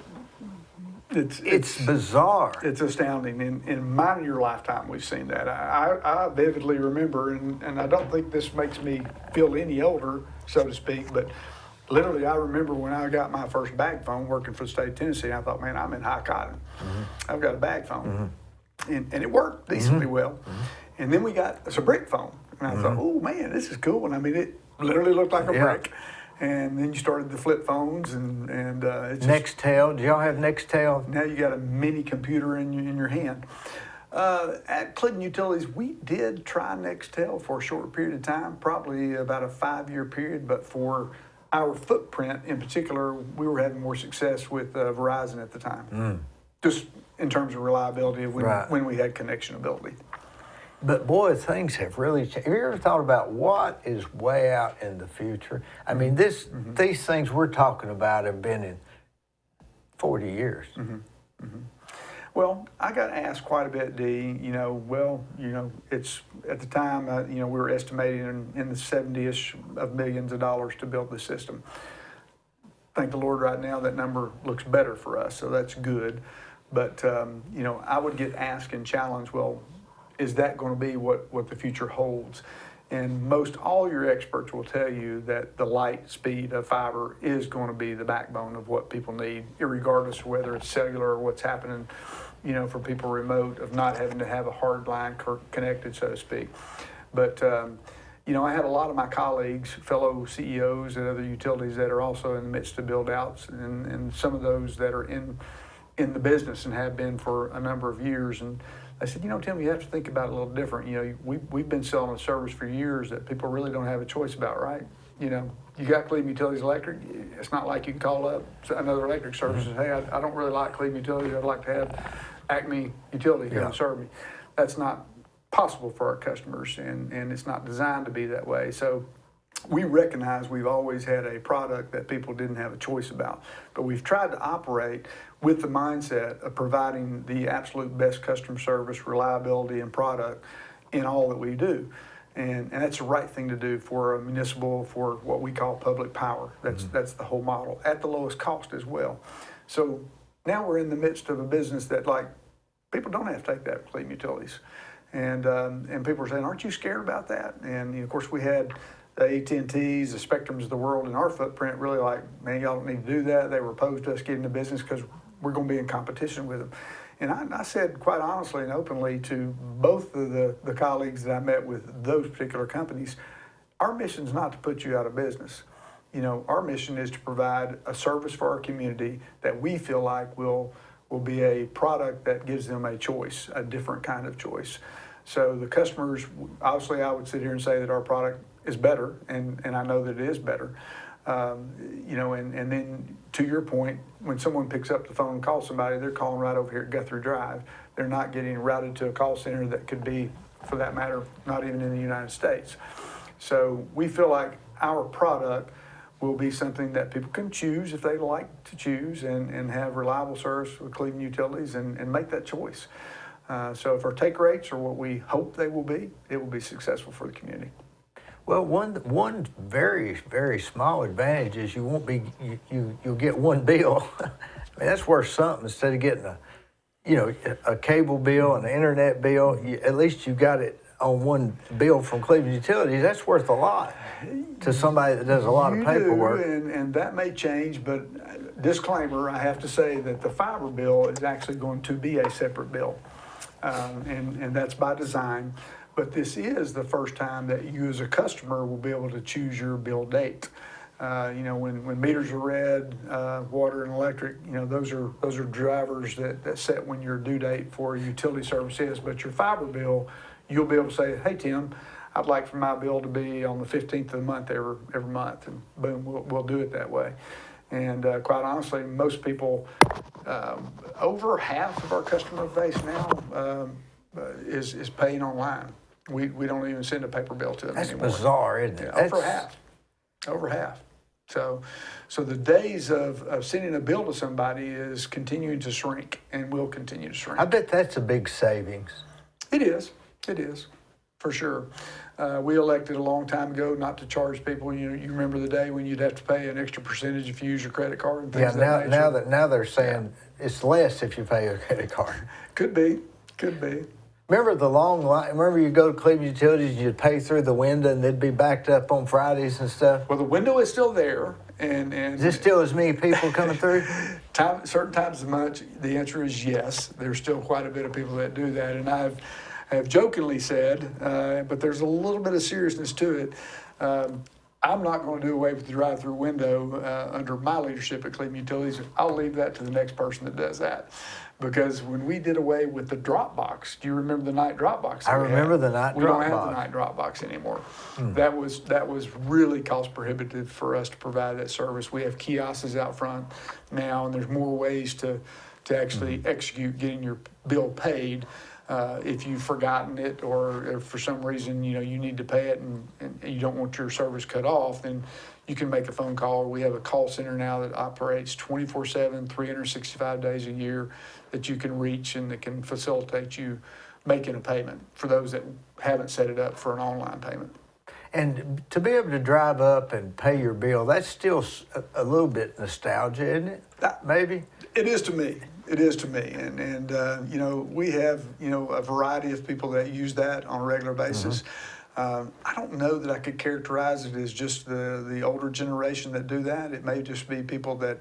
It's bizarre. It's astounding. In my and your lifetime, we've seen that. I vividly remember, and I don't think this makes me feel any older, so to speak, but literally I remember when I got my first bag phone working for the state of Tennessee, I thought, man, I'm in high cotton. I've got a bag phone. And it worked decently well. And then we got a brick phone. And I thought, oh man, this is cool. And I mean, it literally looked like a brick. And then you started the flip phones, and it's just, Nextel. Do y'all have Nextel? now you got a mini computer in your hand. At Cleveland Utilities, we did try Nextel for a short period of time, probably about a 5-year period, but for our footprint in particular, we were having more success with Verizon at the time. Just in terms of reliability of when we had connection ability. But boy, things have really changed. Have you ever thought about what is way out in the future? I mean, these things we're talking about have been in 40 years. Well, I got asked quite a bit, Dee, it's at the time, we were estimating in the 70-ish of millions of dollars to build the system. Thank the Lord right now that number looks better for us, so that's good. But, I would get asked and challenged, well, is that going to be what the future holds? And most all your experts will tell you that the light speed of fiber is going to be the backbone of what people need, irregardless of whether it's cellular or what's happening, for people remote, of not having to have a hard line connected, so to speak. But, I had a lot of my colleagues, fellow CEOs at other utilities that are also in the midst of build outs, and some of those that are in the business and have been for a number of years. And I said, Tim, you have to think about it a little different. We've been selling a service for years that people really don't have a choice about, right? You got Cleveland Utilities Electric. It's not like you can call up another electric service and say, hey, I don't really like Cleveland Utilities. I'd like to have Acme Utility come and serve me. That's not possible for our customers, and it's not designed to be that way. So we recognize we've always had a product that people didn't have a choice about, but we've tried to operate with the mindset of providing the absolute best customer service, reliability, and product in all that we do. And that's the right thing to do for a municipal, for what we call public power. That's the whole model, at the lowest cost as well. So now we're in the midst of a business that, people don't have to take that with Cleveland Utilities. And people are saying, aren't you scared about that? And of course we had the AT&Ts, the Spectrums of the world in our footprint really man, y'all don't need to do that. They were opposed to us getting the business because we're going to be in competition with them. And I said quite honestly and openly to both of the colleagues that I met with those particular companies, our mission is not to put you out of business. Our mission is to provide a service for our community that we feel like will be a product that gives them a choice, a different kind of choice. So the customers, obviously I would sit here and say that our product is better, and I know that it is better. And then to your point, when someone picks up the phone and calls somebody, they're calling right over here at Guthrie Drive. They're not getting routed to a call center that could be, for that matter, not even in the United States. So we feel like our product will be something that people can choose if they like to choose, and have reliable service with Cleveland Utilities and make that choice. So if our take rates are what we hope they will be, it will be successful for the community. Well, one very, very small advantage is you won't be you'll get one bill. I mean, that's worth something instead of getting a cable bill and an internet bill. At least you got it on one bill from Cleveland Utilities. That's worth a lot to somebody that does a lot of paperwork. And that may change, but disclaimer, I have to say that the fiber bill is actually going to be a separate bill, and that's by design. But this is the first time that you as a customer will be able to choose your bill date. When meters are read, water and electric, those are drivers that set when your due date for utility service is. But your fiber bill, you'll be able to say, hey, Tim, I'd like for my bill to be on the 15th of the month every month, and boom, we'll do it that way. And quite honestly, most people, over half of our customer base now is paying online. We don't even send a paper bill to them anymore. That's bizarre, isn't it? Yeah, over half. So the days of sending a bill to somebody is continuing to shrink and will continue to shrink. I bet that's a big savings. It is, for sure. We elected a long time ago not to charge people. You remember the day when you'd have to pay an extra percentage if you use your credit card and things of that nature? Now they're saying it's less if you pay a credit card. Could be. Remember the long line? Remember you go to Cleveland Utilities, you'd pay through the window, and they'd be backed up on Fridays and stuff? Well, the window is still there. And is there still as many people coming through? Certain times of the month, the answer is yes. There's still quite a bit of people that do that. And I have jokingly said, but there's a little bit of seriousness to it, I'm not going to do away with the drive-through window under my leadership at Cleveland Utilities. I'll leave that to the next person that does that. Because when we did away with the drop box, do you remember the night drop box? I remember the night we drop don't have box. the night drop box anymore. That was really cost prohibitive for us to provide that service. We have kiosks out front now, and there's more ways to actually execute getting your bill paid. If you've forgotten it, or if for some reason you need to pay it and you don't want your service cut off, then you can make a phone call. We have a call center now that operates 24/7, 365 days a year that you can reach and that can facilitate you making a payment for those that haven't set it up for an online payment. And to be able to drive up and pay your bill, that's still a little bit nostalgia, isn't it? Maybe? It is to me. It is to me. And we have, a variety of people that use that on a regular basis. I don't know that I could characterize it as just the older generation that do that. It may just be people that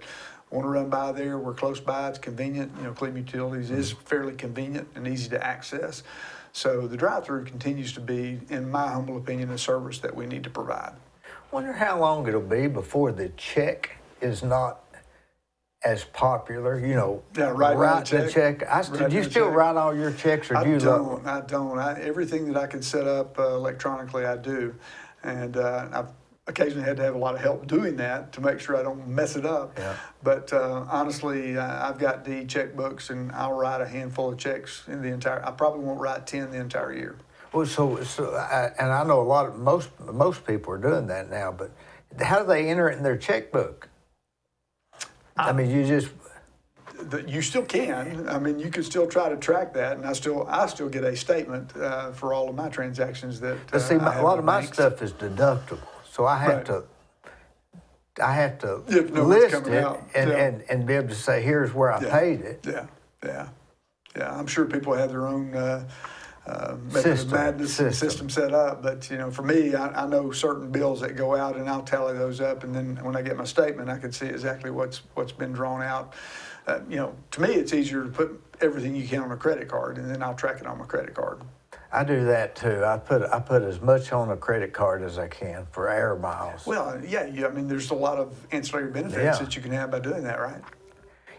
want to run by there. We're close by. It's convenient. Cleveland Utilities is fairly convenient and easy to access. So the drive-through continues to be, in my humble opinion, a service that we need to provide. Wonder how long it'll be before the check is not as popular, write the check. Do you still write all your checks, or do you? I don't. Everything that I can set up electronically, I do. And I've occasionally had to have a lot of help doing that to make sure I don't mess it up. Yeah. But honestly, I've got Dee checkbooks, and I'll write a handful of checks in the entire, I probably won't write 10 the entire year. Well, and I know most people are doing that now, but how do they enter it in their checkbook? I mean, You still can. I mean, you can still try to track that, and I still get a statement for all of my transactions that. But see, a lot of my stuff is deductible, so I have to list it and be able to say, here's where I paid it. Yeah. I'm sure people have their own method of madness system set up, but for me, I know certain bills that go out, and I'll tally those up, and then when I get my statement, I can see exactly what's been drawn out. To me, it's easier to put everything you can on a credit card, and then I'll track it on my credit card. I do that too. I put as much on a credit card as I can for air miles. Well, yeah. I mean, there's a lot of ancillary benefits that you can have by doing that, right?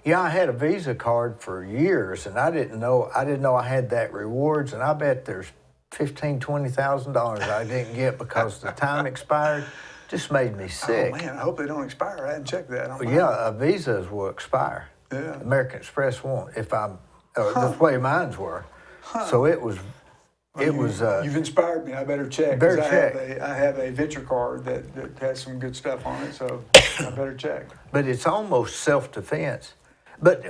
Yeah, I had a Visa card for years, and I didn't know I had that rewards, and I bet there's $15,000-$20,000 I didn't get because the time expired. Just made me sick. Oh man, I hope they don't expire. I hadn't checked that. Visas will expire. Yeah. American Express won't. The way mine were. So it was. You've inspired me. I better check. Better check. I have a venture card that has some good stuff on it, so I better check. But it's almost self-defense. But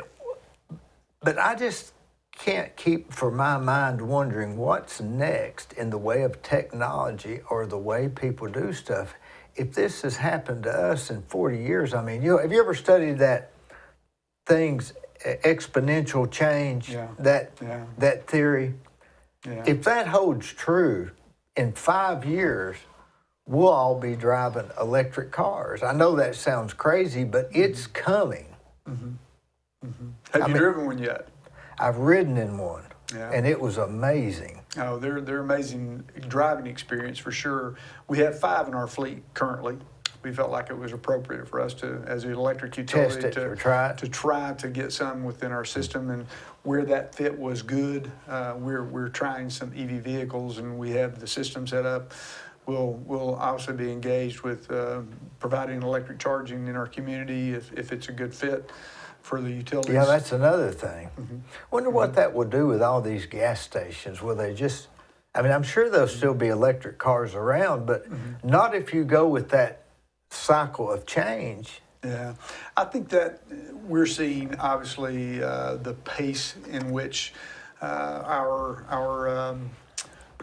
I just can't keep for my mind wondering what's next in the way of technology or the way people do stuff. If this has happened to us in 40 years, I mean, have you ever studied that things exponential change, that theory? Yeah. If that holds true, in 5 years, we'll all be driving electric cars. I know that sounds crazy, but it's coming. Have you driven one yet? I've ridden in one, and it was amazing. Oh, they're amazing driving experience for sure. We have 5 in our fleet currently. We felt like it was appropriate for us to, as an electric utility, to try to get some within our system, and where that fit was good. We're trying some EV vehicles, and we have the system set up. We'll also be engaged with providing electric charging in our community if it's a good fit for the utilities. Yeah, that's another thing. Wonder what that will do with all these gas stations. Will they just? I mean, I'm sure there'll still be electric cars around, but not if you go with that cycle of change. Yeah, I think that we're seeing obviously the pace in which our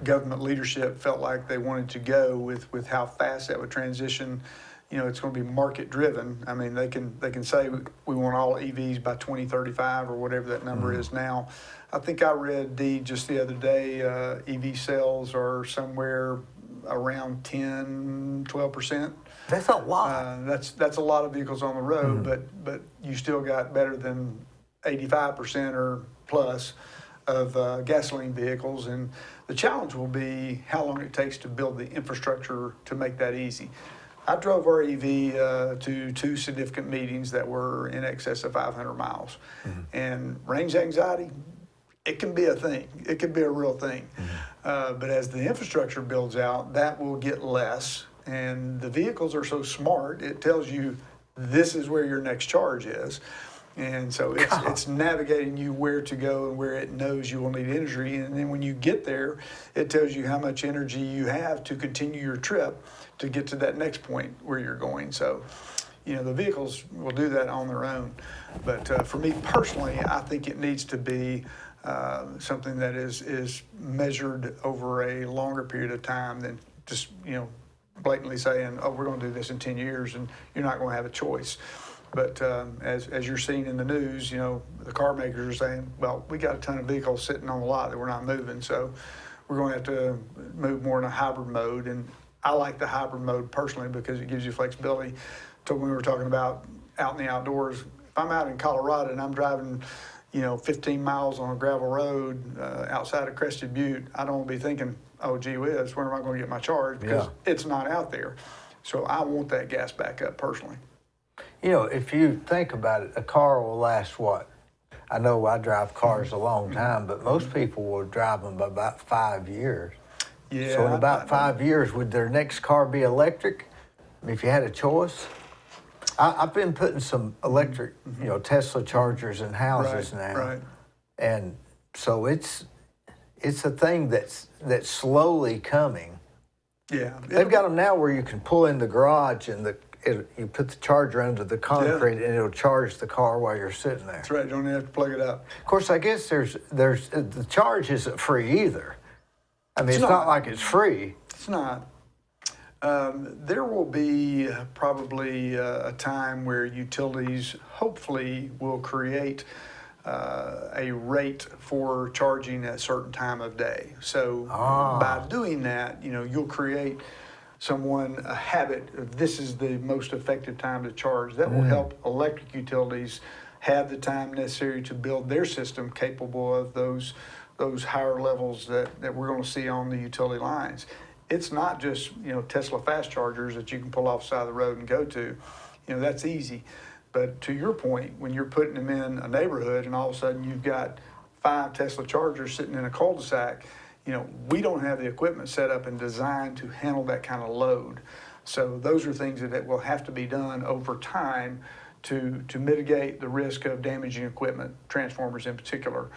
government leadership felt like they wanted to go with how fast that would transition. It's going to be market driven. I mean, they can say we want all EVs by 2035 or whatever that number is now. I think I read, Dee, just the other day, EV sales are somewhere around 10-12%. That's a lot. That's a lot of vehicles on the road, but you still got better than 85% or plus of gasoline vehicles, and the challenge will be how long it takes to build the infrastructure to make that easy. I drove our EV to two significant meetings that were in excess of 500 miles. And range anxiety, it can be a thing. It can be a real thing. But as the infrastructure builds out, that will get less. And the vehicles are so smart, it tells you this is where your next charge is. And so it's navigating you where to go and where it knows you will need energy. And then when you get there, it tells you how much energy you have to continue your trip to get to that next point where you're going. So, you know, the vehicles will do that on their own. But for me personally, I think it needs to be something that is measured over a longer period of time than just, you know, blatantly saying, oh, we're going to do this in 10 years and you're not going to have a choice. But as you're seeing in the news, you know, the car makers are saying, well, we got a ton of vehicles sitting on the lot that we're not moving, so we're going to have to move more in a hybrid mode. And I like the hybrid mode personally because it gives you flexibility. So when we were talking about out in the outdoors, if I'm out in Colorado and I'm driving, you know, 15 miles on a gravel road outside of Crested Butte, I don't want to be thinking, oh, gee whiz, where am I going to get my charge? Because it's not out there. So I want that gas backup personally. You know, if you think about it, a car will last what? I know I drive cars a long time, but most people will drive them about 5 years. Yeah. So in about 5 years, would their next car be electric? I mean, if you had a choice? I've been putting some electric, you know, Tesla chargers in houses now. Right. And so it's a thing that's slowly coming. Yeah. They've got them now where you can pull in the garage and you put the charger under the concrete and it'll charge the car while you're sitting there. That's right. You don't even have to plug it up. Of course, I guess there's the charge isn't free either. I mean, it's not like it's free. It's not. There will be probably a time where utilities hopefully will create a rate for charging at a certain time of day. So by doing that, you know, you'll create a habit of this is the most effective time to charge. That will help electric utilities have the time necessary to build their system capable of those higher levels that we're going to see on the utility lines. It's not just, you know, Tesla fast chargers that you can pull off the side of the road and go to. You know, that's easy. But to your point, when you're putting them in a neighborhood and all of a sudden you've got 5 Tesla chargers sitting in a cul-de-sac, you know, we don't have the equipment set up and designed to handle that kind of load. So those are things that will have to be done over time to mitigate the risk of damaging equipment, transformers in particular,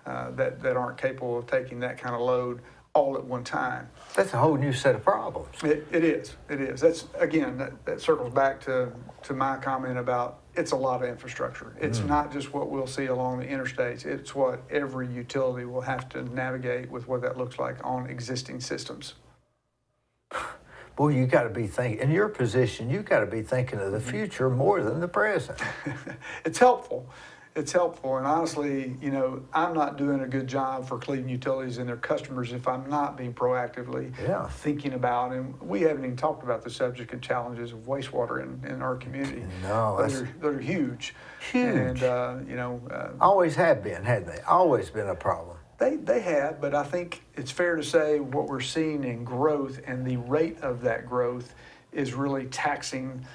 that aren't capable of taking that kind of load all at one time. That's a whole new set of problems. It is. That's, again, that circles back to my comment about it's a lot of infrastructure. It's not just what we'll see along the interstates. It's what every utility will have to navigate with what that looks like on existing systems. Boy, you got to be thinking, in your position, you got to be thinking of the future more than the present. It's helpful. It's helpful. And honestly, you know, I'm not doing a good job for Cleveland Utilities and their customers if I'm not being proactively thinking about, and we haven't even talked about the subject and challenges of wastewater in our community. No, they're huge. Huge. And, you know. Always have been, hadn't they? Always been a problem. They have, but I think it's fair to say what we're seeing in growth and the rate of that growth is really taxing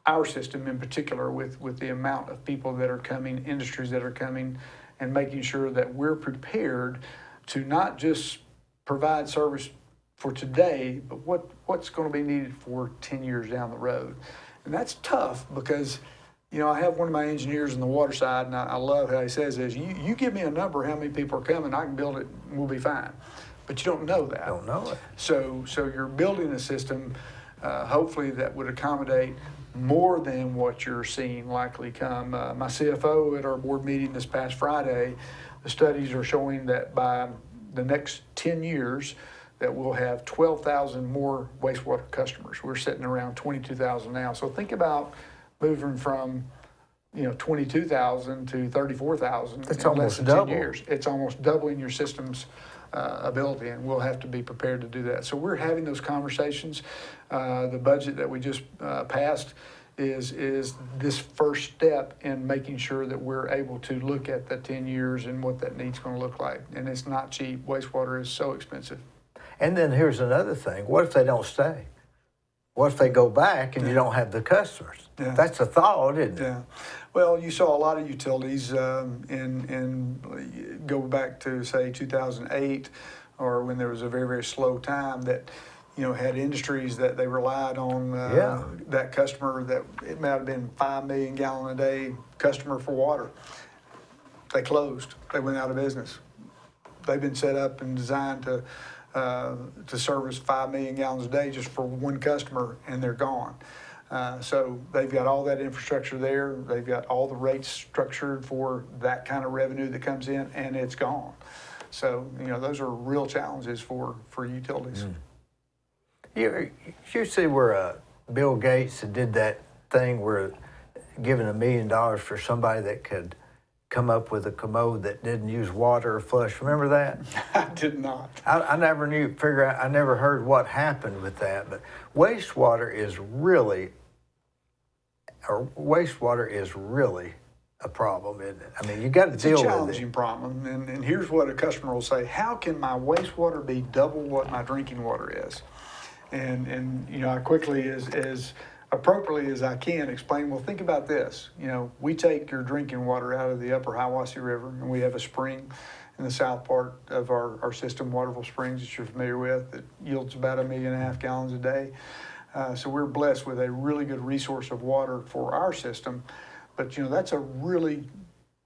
our system in particular with the amount of people that are coming, industries that are coming, and making sure that we're prepared to not just provide service for today, but what's going to be needed for 10 years down the road. And that's tough because, you know, I have one of my engineers on the water side, and I love how he says this, you give me a number how many people are coming, I can build it, and we'll be fine. But you don't know that. Don't know it. So you're building a system, hopefully that would accommodate more than what you're seeing likely come. My CFO at our board meeting this past Friday, the studies are showing that by the next 10 years that we'll have 12,000 more wastewater customers. We're sitting around 22,000 now. So think about moving from, you know, 22,000 to 34,000 in less than 10 years. It's almost doubling your system's ability, and we'll have to be prepared to do that. So we're having those conversations. The budget that we just passed is this first step in making sure that we're able to look at the 10 years and what that need's going to look like. And it's not cheap. Wastewater is so expensive. And then here's another thing. What if they don't stay? What if they go back and you don't have the customers? Yeah. That's a thought, isn't it? Yeah. Well, you saw a lot of utilities go back to, say, 2008, or when there was a very, very slow time that, had industries that they relied on that customer, that it might have been 5 million gallon a day customer for water. They closed. They went out of business. They've been set up and designed to service 5 million gallons a day just for one customer, and they're gone. So they've got all that infrastructure there. They've got all the rates structured for that kind of revenue that comes in, and it's gone. So, those are real challenges for utilities. You see where Bill Gates did that thing where giving $1 million for somebody that could come up with a commode that didn't use water or flush. Remember that? I did not. I never I never heard what happened with that, but wastewater is really a problem, isn't it? I mean, you got to deal with it. It's a challenging problem, and here's what a customer will say: how can my wastewater be double what my drinking water is? And I quickly, as appropriately as I can, explain, well, think about this. We take your drinking water out of the upper Hiawassee River, and we have a spring in the south part of our system, Waterville Springs, that you're familiar with, that yields about 1.5 million gallons a day. So we're blessed with a really good resource of water for our system. But, that's a really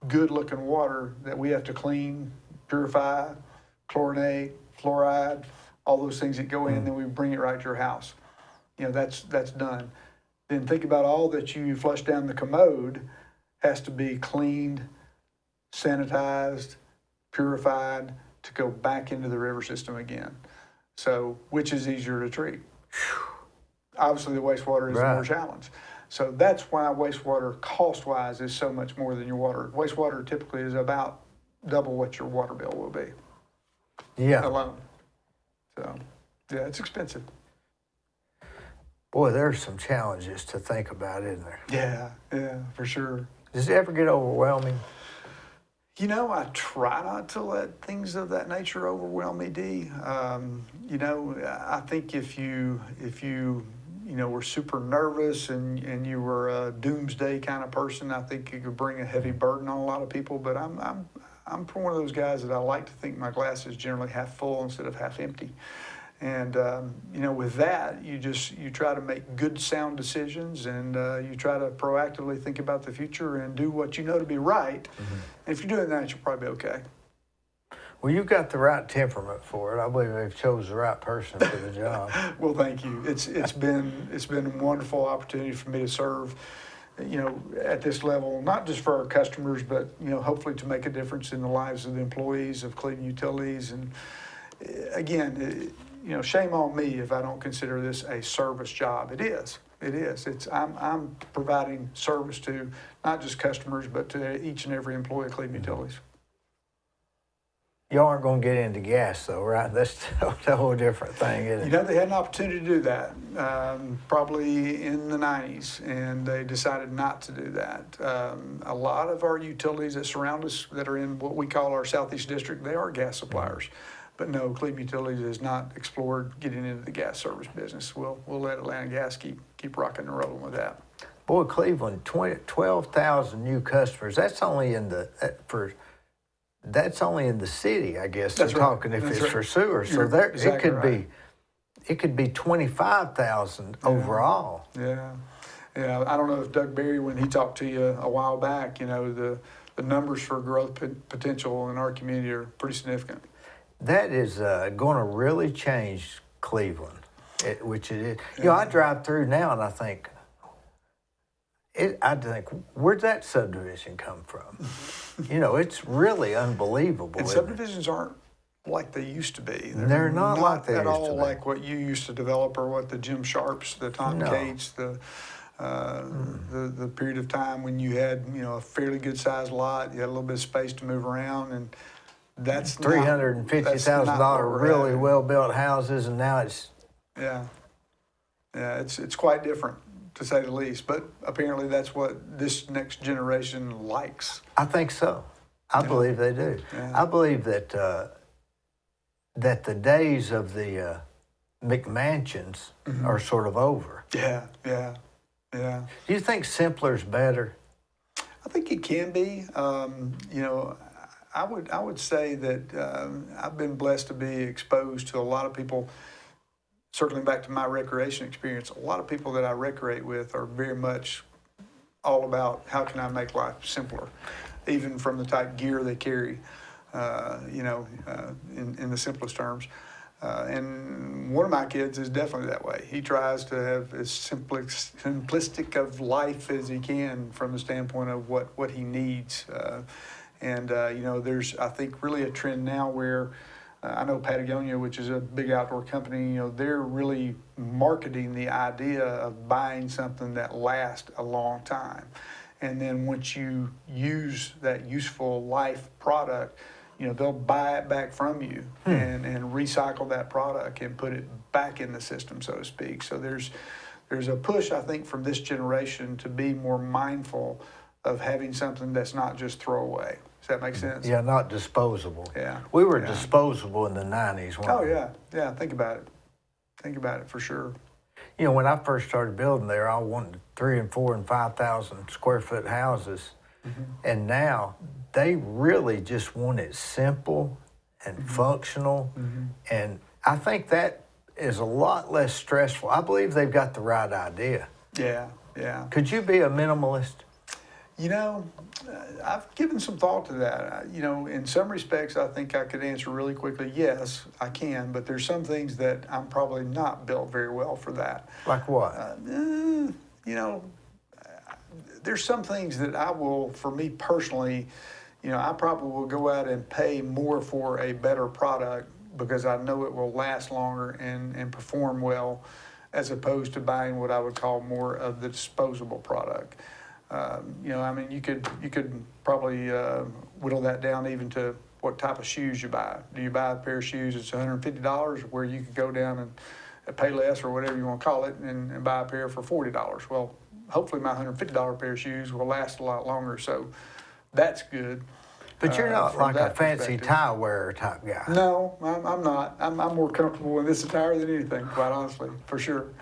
good-looking water that we have to clean, purify, chlorinate, fluoride, all those things that go in, then we bring it right to your house. That's done. Then think about all that you flush down the commode has to be cleaned, sanitized, purified to go back into the river system again. So which is easier to treat? Obviously, the wastewater is a more challenge. So that's why wastewater cost-wise is so much more than your water. Wastewater typically is about double what your water bill will be. Yeah. Alone. So, yeah, it's expensive. Boy, there's some challenges to think about, isn't there? Yeah, for sure. Does it ever get overwhelming? I try not to let things of that nature overwhelm me, Dee. I think if you were super nervous and you were a doomsday kind of person, I think it could bring a heavy burden on a lot of people. But I'm one of those guys that I like to think my glass is generally half full instead of half empty. And, with that, you try to make good, sound decisions, and you try to proactively think about the future and do what you know to be right. Mm-hmm. And if you're doing that, you'll probably be okay. Well, you've got the right temperament for it. I believe they've chose the right person for the job. Well, thank you. It's been a wonderful opportunity for me to serve, at this level, not just for our customers, but, hopefully to make a difference in the lives of the employees of Cleveland Utilities. And again, shame on me if I don't consider this a service job. It is. I'm providing service to not just customers, but to each and every employee of Cleveland Utilities. Y'all aren't going to get into gas, though, right? That's a whole different thing, isn't it? They had an opportunity to do that, probably in the 90s, and they decided not to do that. A lot of our utilities that surround us that are in what we call our Southeast District, they are gas suppliers. But no, Cleveland Utilities has not explored getting into the gas service business. We'll let Atlanta Gas keep rocking and rolling with that. Boy, Cleveland, 12,000 new customers. That's only in the city, I guess. That's they're right. talking if That's it's right. for sewer. So You're exactly it could be 25,000 overall. Yeah. I don't know if Doug Berry, when he talked to you a while back, the numbers for growth potential in our community are pretty significant. That is going to really change Cleveland, which it is. I drive through now and I think, where'd that subdivision come from? It's really unbelievable. And subdivisions aren't like they used to be. They're not like they used to be. At all like what you used to develop or what the Jim Sharps, the Tom Cates, the period of time when you had, a fairly good sized lot, you had a little bit of space to move around, and that's $350,000 really well built houses, and now it's it's quite different, to say the least. But apparently that's what this next generation likes. I think so. I believe they do. Yeah. I believe that that the days of the McMansions are sort of over. Yeah. Do you think simpler's better? I think it can be. You know, I would say that I've been blessed to be exposed to a lot of people. Circling back to my recreation experience, a lot of people that I recreate with are very much all about how can I make life simpler, even from the type gear they carry. You know, in the simplest terms. And one of my kids is definitely that way. He tries to have as simplistic of life as he can from the standpoint of what he needs. You know, there's, I think, really a trend now where I know Patagonia, which is a big outdoor company, you know, they're really marketing the idea of buying something that lasts a long time. And then once you use that useful life product, you know, they'll buy it back from you and recycle that product and put it back in the system, so to speak. So there's a push, I think, from this generation to be more mindful of having something that's not just throwaway. Does that make sense? Yeah, not disposable. Yeah. We were disposable in the 90s, weren't we? Yeah, think about it. Think about it for sure. You know, when I first started building there, I wanted 3,000 and 4,000 and 5,000 square foot houses. And now they really just want it simple and functional. And I think that is a lot less stressful. I believe they've got the right idea. Yeah. Could you be a minimalist? You know, I've given some thought to that. You know, in some respects, I think I could answer really quickly, yes, I can, but there's some things that I'm probably not built very well for that. Like what? You know, there's some things that I will, for me personally, you know, I probably will go out and pay more for a better product because I know it will last longer and perform well, as opposed to buying what I would call more of the disposable product. You know, I mean, you could probably whittle that down even to what type of shoes you buy. Do you buy a pair of shoes that's $150 where you could go down and pay less or whatever you want to call it and buy a pair for $40? Well, hopefully my $150 pair of shoes will last a lot longer, so that's good. But you're not like a fancy tie wearer type guy. No, I'm not. I'm more comfortable in this attire than anything, quite honestly, for sure.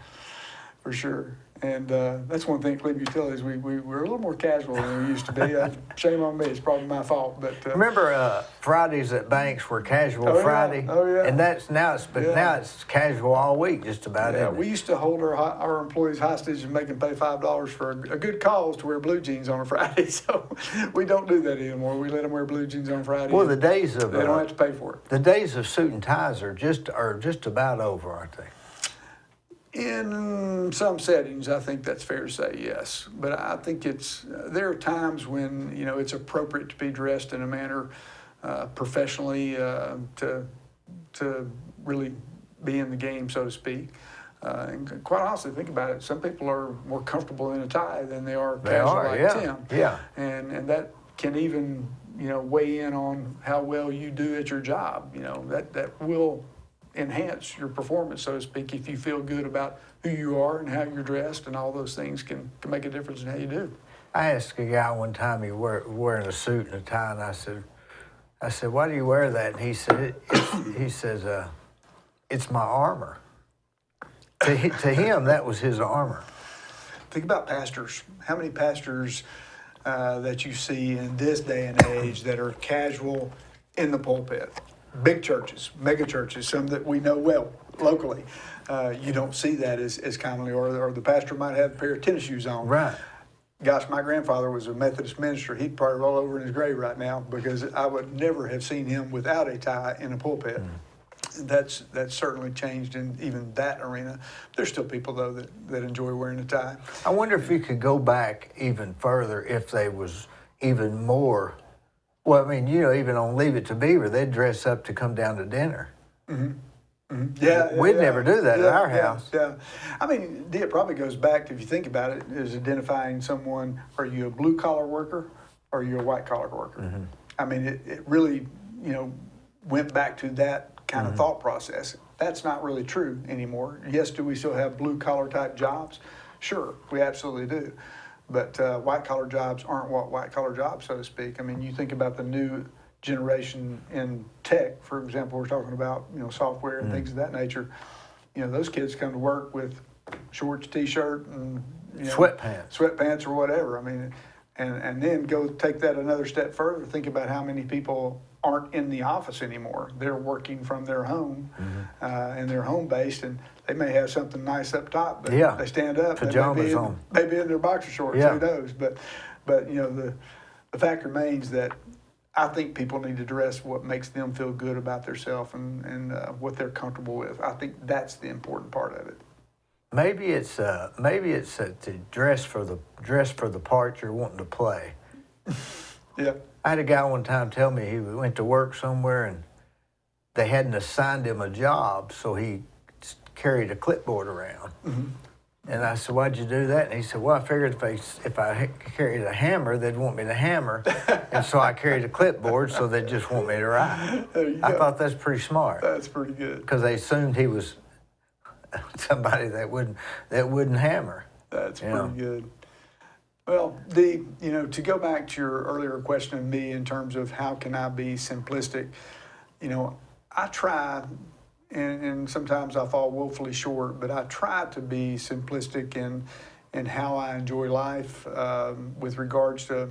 And that's one thing, Cleveland Utilities, we're a little more casual than we used to be. Shame on me, it's probably my fault. But remember Fridays at Banks were casual Friday? Oh, yeah. And now it's casual all week, just about. Yeah, we used to hold our employees hostage and make them pay $5 for a good cause to wear blue jeans on a Friday. So we don't do that anymore. We let them wear blue jeans on Friday. Well, the days of they don't have to pay for it. The days of suit and ties are just about over, aren't they? In some settings, I think that's fair to say, yes. But I think there are times when, you know, it's appropriate to be dressed in a manner professionally to really be in the game, so to speak. And quite honestly, think about it. Some people are more comfortable in a tie than they are casual like Tim. Yeah. And that can even, you know, weigh in on how well you do at your job. You know, that will enhance your performance, so to speak, if you feel good about who you are and how you're dressed, and all those things can make a difference in how you do. I asked a guy one time, he wearing a suit and a tie, and I said, why do you wear that? And he said, it's my armor. To him, that was his armor. Think about pastors. How many pastors that you see in this day and age that are casual in the pulpit? Big churches, mega churches, some that we know well locally. You don't see that as commonly, or the pastor might have a pair of tennis shoes on. Right. Gosh, my grandfather was a Methodist minister. He'd probably roll over in his grave right now because I would never have seen him without a tie in a pulpit. That's certainly changed in even that arena. There's still people, though, that enjoy wearing a tie. I wonder if you could go back even further if they was even more. Well, I mean, you know, even on Leave It to Beaver, they'd dress up to come down to dinner. Yeah, We'd never do that at our house. Yeah, I mean, it probably goes back to, if you think about it, is identifying someone. Are you a blue collar worker or are you a white collar worker? I mean, it really, you know, went back to that kind of thought process. That's not really true anymore. Yes, do we still have blue collar type jobs? Sure, we absolutely do. But white collar jobs aren't what white collar jobs, so to speak. I mean, you think about the new generation in tech, for example, we're talking about, you know, software and things of that nature. those kids come to work with shorts, t-shirt, and Sweatpants or whatever. I mean, and then go take that another step further. Think about how many people aren't in the office anymore. They're working from their home, and they're home based, and they may have something nice up top, but they stand up, pajamas on, maybe in their boxer shorts. Who knows? But the fact remains that I think people need to dress what makes them feel good about themselves and what they're comfortable with. I think that's the important part of it. Maybe it's to dress for the part you're wanting to play. Yeah. I had a guy one time tell me he went to work somewhere and they hadn't assigned him a job, so he carried a clipboard around. And I said, "Why'd you do that?" And he said, "Well, I figured if I carried a hammer, they'd want me to hammer, and so I carried a clipboard, so they'd just want me to write." I thought that's pretty smart. That's pretty good. Because they assumed he was somebody that wouldn't hammer. That's pretty good. Well, Dee, to go back to your earlier question of me in terms of how can I be simplistic, I try. And sometimes I fall woefully short, but I try to be simplistic in how I enjoy life with regards to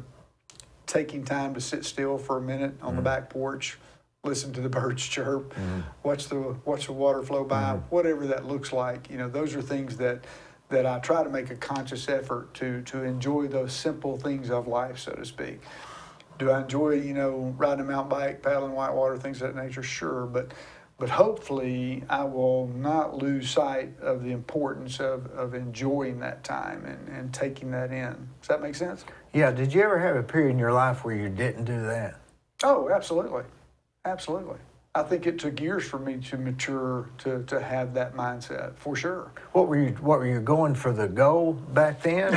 taking time to sit still for a minute on the back porch, listen to the birds chirp, watch the water flow by, whatever that looks like. Those are things that I try to make a conscious effort to enjoy those simple things of life, so to speak. Do I enjoy, riding a mountain bike, paddling whitewater, things of that nature? Sure, but hopefully I will not lose sight of the importance of enjoying that time and taking that in. Does that make sense? Yeah. Did you ever have a period in your life where you didn't do that? Oh, absolutely. Absolutely. I think it took years for me to mature to have that mindset, for sure. What were you going for the goal back then,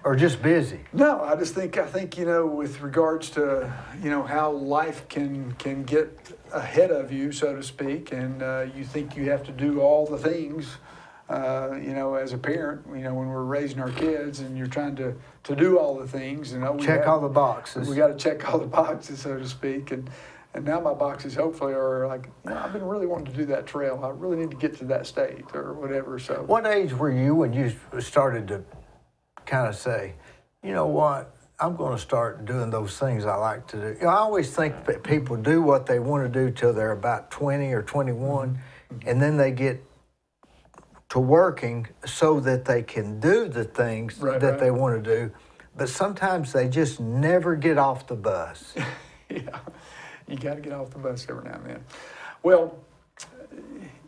or just busy? No, I think with regards to how life can get ahead of you, so to speak, and you think you have to do all the things, as a parent, when we're raising our kids and you're trying to do all the things, check all the boxes. We got to check all the boxes, so to speak, and now my boxes hopefully are like, I've been really wanting to do that trail. I really need to get to that state or whatever. So, what age were you when you started to kind of say, you know what, I'm going to start doing those things I like to do? I always think that people do what they want to do till they're about 20 or 21, and then they get to working so that they can do the things that they want to do. But sometimes they just never get off the bus. Yeah, you got to get off the bus every now and then. Well,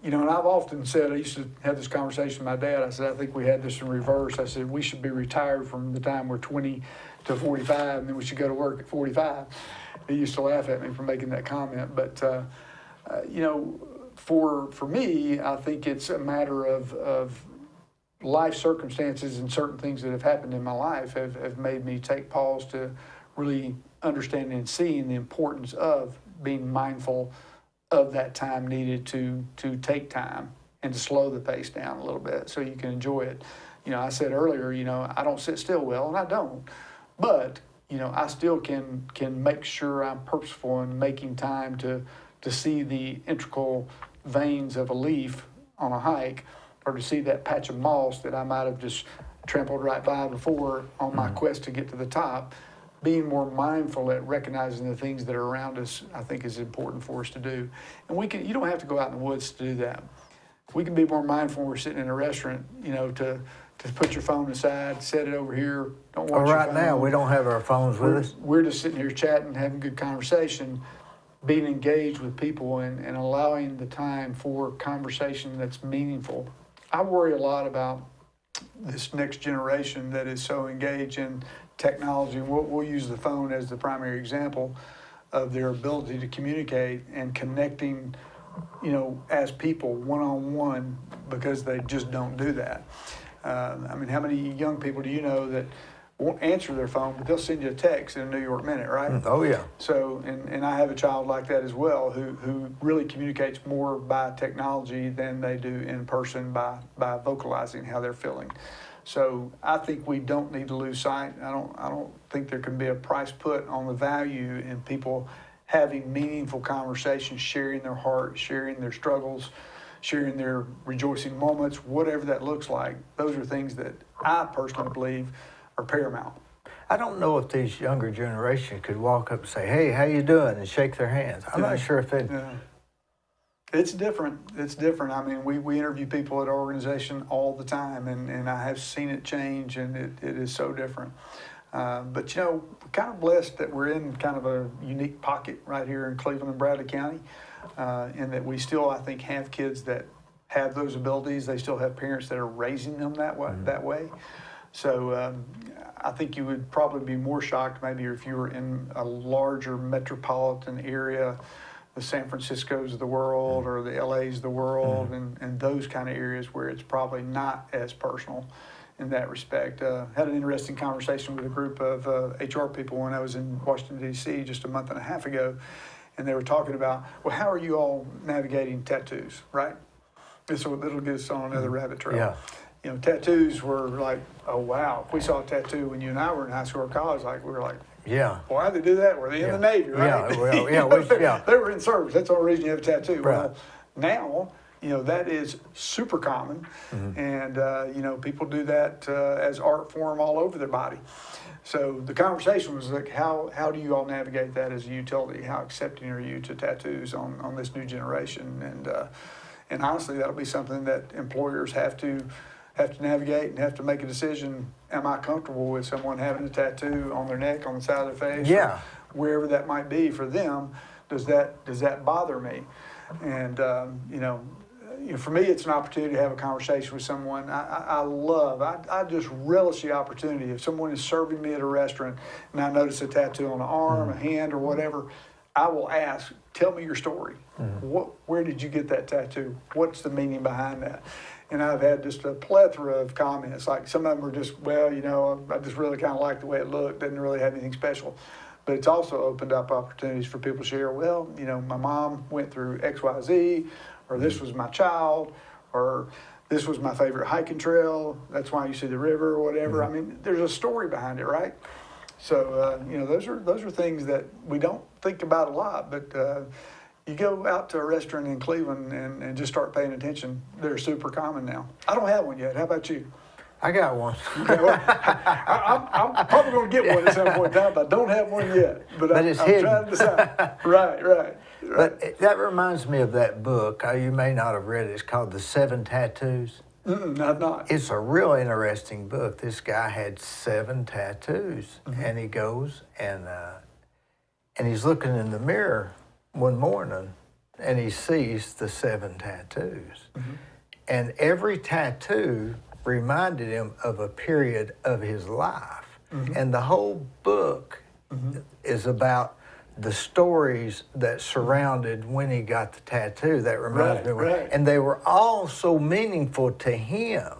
and I've often said, I used to have this conversation with my dad. I said, I think we had this in reverse. I said, we should be retired from the time we're 20 to 45, and then we should go to work at 45. He used to laugh at me for making that comment. But, for me, I think it's a matter of life circumstances and certain things that have happened in my life have made me take pause to really understand and seeing the importance of being mindful of that time needed to take time and to slow the pace down a little bit so you can enjoy it. I said earlier, I don't sit still well, and I don't, but I still can make sure I'm purposeful in making time to see the integral veins of a leaf on a hike, or to see that patch of moss that I might have just trampled right by before on my quest to get to the top. Being more mindful at recognizing the things that are around us, I think, is important for us to do. And you don't have to go out in the woods to do that. We can be more mindful when we're sitting in a restaurant, to put your phone aside, set it over here, don't watch your phone. Right now, we don't have our phones with us. We're just sitting here chatting, having good conversation, being engaged with people and allowing the time for conversation that's meaningful. I worry a lot about this next generation that is so engaged in technology. We'll use the phone as the primary example of their ability to communicate and connecting, as people one-on-one, because they just don't do that. How many young people do you know that won't answer their phone, but they'll send you a text in a New York minute, right? Oh, yeah. So, and I have a child like that as well, who really communicates more by technology than they do in person by vocalizing how they're feeling. So I think we don't need to lose sight. I don't think there can be a price put on the value in people having meaningful conversations, sharing their heart, sharing their struggles, sharing their rejoicing moments, whatever that looks like. Those are things that I personally believe are paramount. I don't know if these younger generation could walk up and say, "Hey, how you doing?" and shake their hands. I'm not sure if it. Yeah. It's different. It's different. I mean, we interview people at our organization all the time, and I have seen it change, and it is so different. But, you know, we're kind of blessed that we're in kind of a unique pocket right here in Cleveland and Bradley County, and that we still, I think, have kids that have those abilities. They still have parents that are raising them that way. That way. So I think you would probably be more shocked maybe if you were in a larger metropolitan area, the San Franciscos of the world or the LAs of the world, and those kind of areas where it's probably not as personal in that respect. Had an interesting conversation with a group of HR people when I was in Washington, D.C. just a month and a half ago, and they were talking about, well, how are you all navigating tattoos, right? It'll get us on another rabbit trail. Yeah. You know, tattoos were like, oh, wow. If we saw a tattoo when you and I were in high school or college, we were like, Yeah. why'd they do that? Were they in the Navy, right? Yeah, well, yeah, They were in service. That's the only reason you have a tattoo. Right. Well, now, you know, that is super common. And, you know, people do that as art form all over their body. So the conversation was like, how do you all navigate that as a utility? How accepting are you to tattoos on this new generation? And honestly, that'll be something that employers have to navigate and have to make a decision. Am I comfortable with someone having a tattoo on their neck, on the side of their face? Yeah. Wherever that might be for them, does that bother me? And you know, for me, it's an opportunity to have a conversation with someone. I just relish the opportunity. If someone is serving me at a restaurant and I notice a tattoo on an arm, a hand, or whatever, I will ask, tell me your story. Where did you get that tattoo? What's the meaning behind that? And I've had just a plethora of comments. Like some of them are just, well, you know, I just really kind of like the way it looked. Didn't really have anything special. But it's also opened up opportunities for people to share, well, you know, my mom went through X, Y, Z, or this was my child, or this was my favorite hiking trail. That's why you see the river or whatever. I mean, there's a story behind it, right? So, you know, those are things that we don't think about a lot, but you go out to a restaurant in Cleveland and just start paying attention. They're super common now. I don't have one yet. How about you? I got one. Okay, well, I'm probably going to get one at some point in time, but I don't have one yet. But I'm hidden. trying to decide. Right. But that reminds me of that book. You may not have read it. It's called The 7 Tattoos. I've not. It's a real interesting book. This guy had 7 tattoos, and he goes and he's looking in the mirror one morning, and he sees the 7 tattoos, and every tattoo reminded him of a period of his life, and the whole book is about the stories that surrounded when he got the tattoo. That reminds me, right. And they were all so meaningful to him,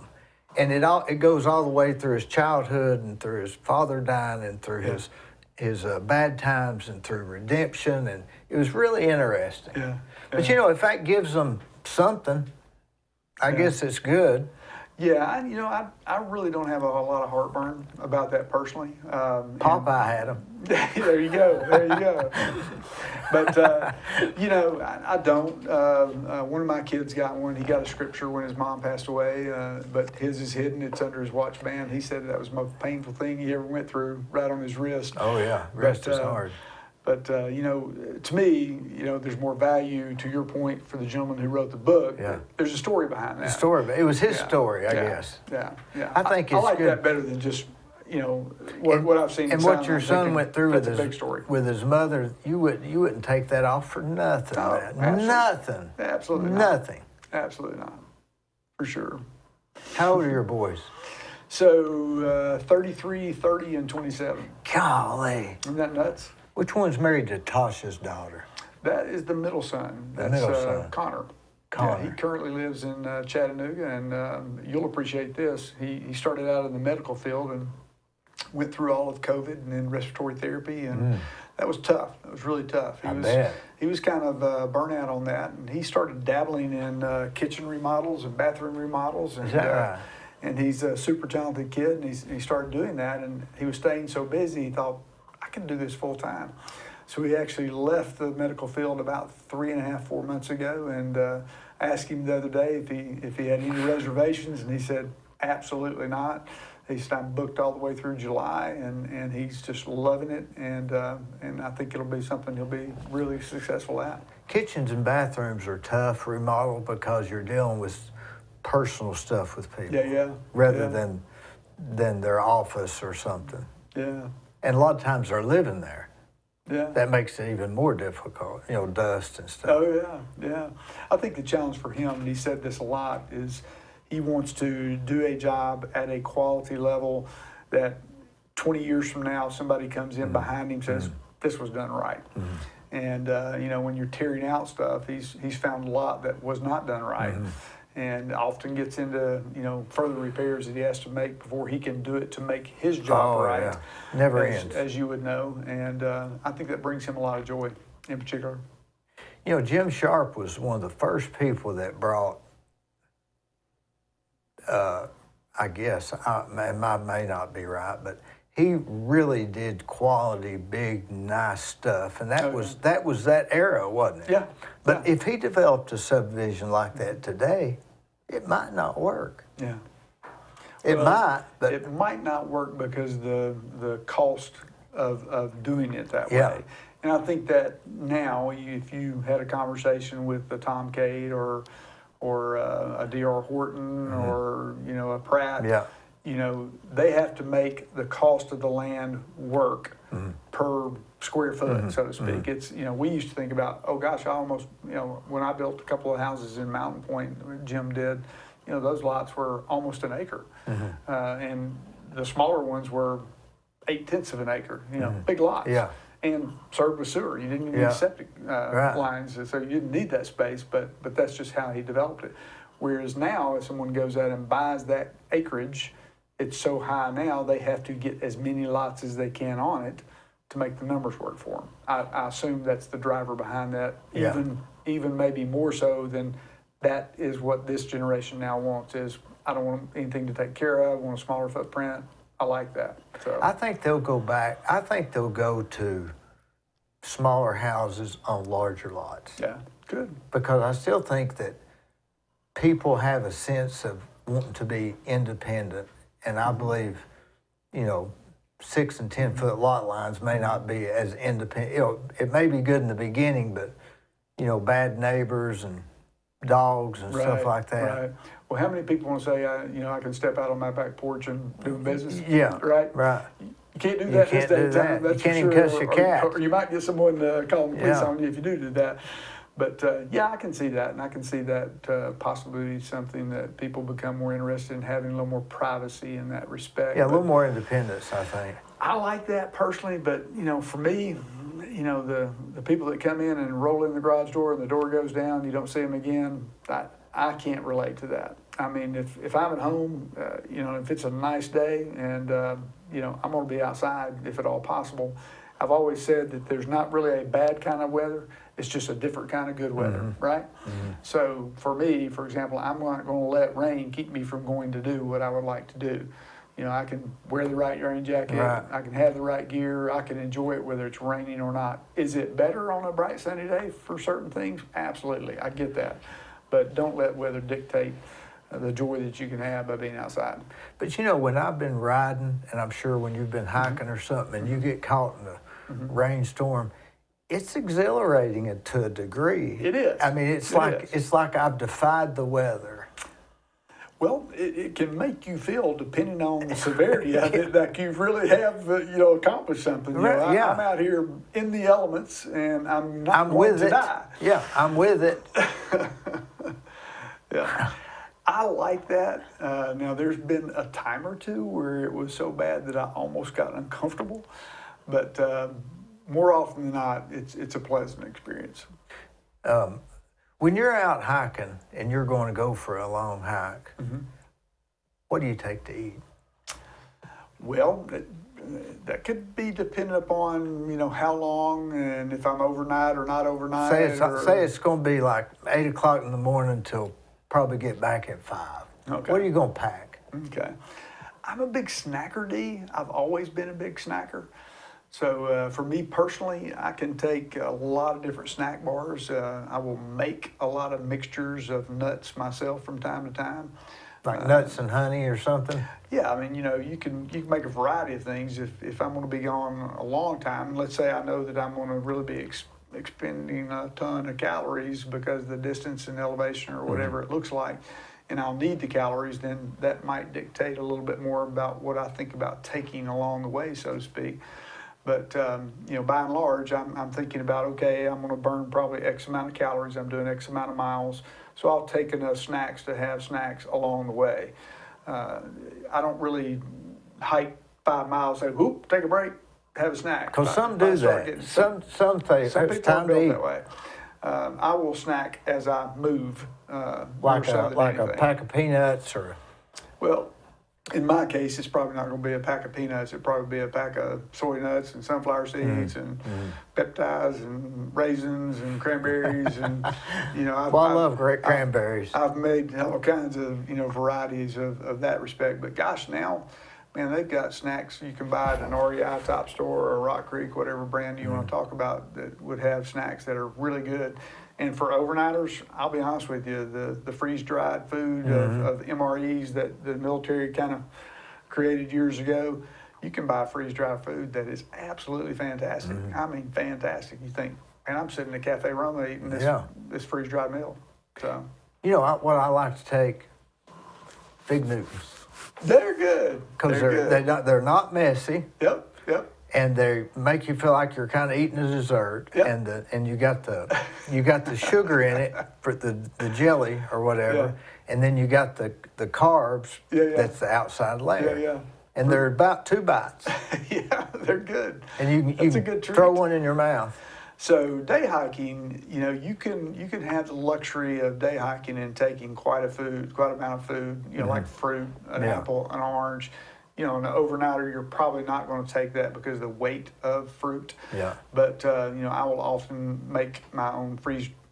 and it goes all the way through his childhood and through his father dying and through his bad times and through redemption, and it was really interesting. Yeah. But you know, if that gives them something, I guess it's good. Yeah, you know, I really don't have a lot of heartburn about that personally. Popeye had them. There you go. But, you know, I don't. One of my kids got one. He got a scripture when his mom passed away, but his is hidden. It's under his watch band. He said that was the most painful thing he ever went through, right on his wrist. Oh, yeah. Wrist is hard. But, you know, to me, you know, there's more value, to your point, for the gentleman who wrote the book. Yeah. There's a story behind that. The story, it was his story, I guess. Yeah. I think I it's like good. that better than just, you know, what I've seen. And what your son went through with his mother, you wouldn't take that off for nothing. No, Man. Nothing. Absolutely not. Nothing. Absolutely not. For sure. How old are your boys? So 33, 30, and 27. Golly. Isn't that nuts? Which one's married to Tasha's daughter? That is the middle son. That's middle son. Connor. Connor. Yeah, he currently lives in Chattanooga, and you'll appreciate this. He started out in the medical field and went through all of COVID and then respiratory therapy, and that was tough. It was really tough. I bet. He was kind of burnt out on that, and he started dabbling in kitchen remodels and bathroom remodels. And, Is that right? And he's a super talented kid, and he started doing that, and he was staying so busy, he thought, I can do this full time. So he actually left the medical field about 3.5, 4 months ago, and asked him the other day if he had any reservations, and he said absolutely not. He said I'm booked all the way through July, and he's just loving it, and I think it'll be something he'll be really successful at. Kitchens and bathrooms are tough remodel because you're dealing with personal stuff with people. Yeah. Rather Yeah. than their office or something. Yeah. And a lot of times they're living there. Yeah. That makes it even more difficult, dust and stuff. Oh, yeah. I think the challenge for him, and he said this a lot, is he wants to do a job at a quality level that 20 years from now, somebody comes in behind him and says, this was done right. And, when you're tearing out stuff, he's found a lot that was not done right. And often gets into, further repairs that he has to make before he can do it to make his job right. Yeah. Never ends. As you would know. And I think that brings him a lot of joy in particular. Jim Sharp was one of the first people that brought, I guess, I may not be right, but he really did quality, big, nice stuff. And that was that era, wasn't it? Yeah. But if he developed a subdivision like that today, it might not work. Yeah. It might, but it might not work because the cost of doing it that Yeah. way. And I think that now, if you had a conversation with a Tom Cade or a D.R. Horton or a Pratt, Yeah. They have to make the cost of the land work per square foot, so to speak. It's we used to think about, oh gosh, I almost when I built a couple of houses in Mountain Point, Jim did. Those lots were almost an acre, and the smaller ones were 8/10 of an acre. Big lots. Yeah. And served with sewer. You didn't need septic lines, so you didn't need that space. But that's just how he developed it. Whereas now, if someone goes out and buys that acreage, it's so high now they have to get as many lots as they can on it to make the numbers work for them. I assume that's the driver behind that. Yeah. Even maybe more so than that is what this generation now wants. Is I don't want anything to take care of. I want a smaller footprint. I like that. So I think they'll go back. I think they'll go to smaller houses on larger lots. yeah, good. Because I still think that people have a sense of wanting to be independent, and I believe, 6 and 10 foot lot lines may not be as independent. It may be good in the beginning, but bad neighbors and dogs and stuff like that. Right. Well, how many people want to say, I can step out on my back porch and do business? Yeah. Right. Right. You can't do that. You can't do that. That's You can't for even sure. cuss your cat. Or you might get someone calling the police Yeah. on you if you do that. But I can see that, and I can see that possibly something that people become more interested in, having a little more privacy in that respect. Yeah, a little more independence, I think. I like that personally, but for me, the people that come in and roll in the garage door and the door goes down, you don't see them again. I can't relate to that. I mean, if I'm at home, if it's a nice day and I'm going to be outside if at all possible. I've always said that there's not really a bad kind of weather. It's just a different kind of good weather, right? So for me, for example, I'm not going to let rain keep me from going to do what I would like to do. I can wear the right rain jacket. Right. I can have the right gear. I can enjoy it whether it's raining or not. Is it better on a bright sunny day for certain things? Absolutely. I get that. But don't let weather dictate the joy that you can have by being outside. But when I've been riding, and I'm sure when you've been hiking or something, and you get caught in a rainstorm, it's exhilarating to a degree. It is. I mean, it's like I've defied the weather. Well, it can make you feel, depending on the severity of it, like you really have, accomplished something. Right, yeah. I'm out here in the elements, and I'm not going to die. Yeah, I'm with it. Yeah. I like that. Now, there's been a time or two where it was so bad that I almost got uncomfortable, but more often than not, it's a pleasant experience. When you're out hiking and you're going to go for a long hike, what do you take to eat? Well, that could be dependent upon, how long and if I'm overnight or not overnight. Say it's going to be like 8 o'clock in the morning till probably get back at 5. Okay. What are you going to pack? Okay. I'm a big snacker, Dee. I've always been a big snacker. So for me personally, I can take a lot of different snack bars. I will make a lot of mixtures of nuts myself from time to time. Like nuts and honey or something? Yeah, I mean, you can make a variety of things. If I'm going to be gone a long time, let's say I know that I'm going to really be expending a ton of calories because of the distance and elevation or whatever it looks like, and I'll need the calories, then that might dictate a little bit more about what I think about taking along the way, so to speak. But by and large, I'm thinking about, okay, I'm going to burn probably X amount of calories. I'm doing X amount of miles, so I'll take enough snacks to have snacks along the way. I don't really hike 5 miles, say, whoop, take a break, have a snack. Because some do that. Some say some it's people time are to built eat. that way. I will snack as I move. More so than Like a anything. pack of peanuts or... Well, in my case, it's probably not going to be a pack of peanuts. It'll probably be a pack of soy nuts and sunflower seeds and peptides and raisins and cranberries and I love great cranberries. I've made all kinds of varieties of that respect. But gosh, now, man, they've got snacks you can buy at an REI Top Store or Rock Creek, whatever brand you want to talk about, that would have snacks that are really good. And for overnighters, I'll be honest with you, the freeze-dried food of MREs that the military kind of created years ago, you can buy freeze-dried food that is absolutely fantastic. I mean, fantastic. You think, man, I'm sitting in a Cafe Roma eating this freeze-dried meal. So, what I like to take, Fig Newtons. they're good. Because they're not messy. Yep. And they make you feel like you're kind of eating a dessert, and you got the sugar in it for the jelly or whatever, and then you got the carbs. That's the outside layer. And they're about 2 bites. Yeah, they're good. And you can throw one in your mouth. So day hiking, you can have the luxury of day hiking and taking quite amount of food, like fruit, an apple, an orange. An overnighter, you're probably not going to take that because of the weight of fruit. Yeah. But, I will often make my own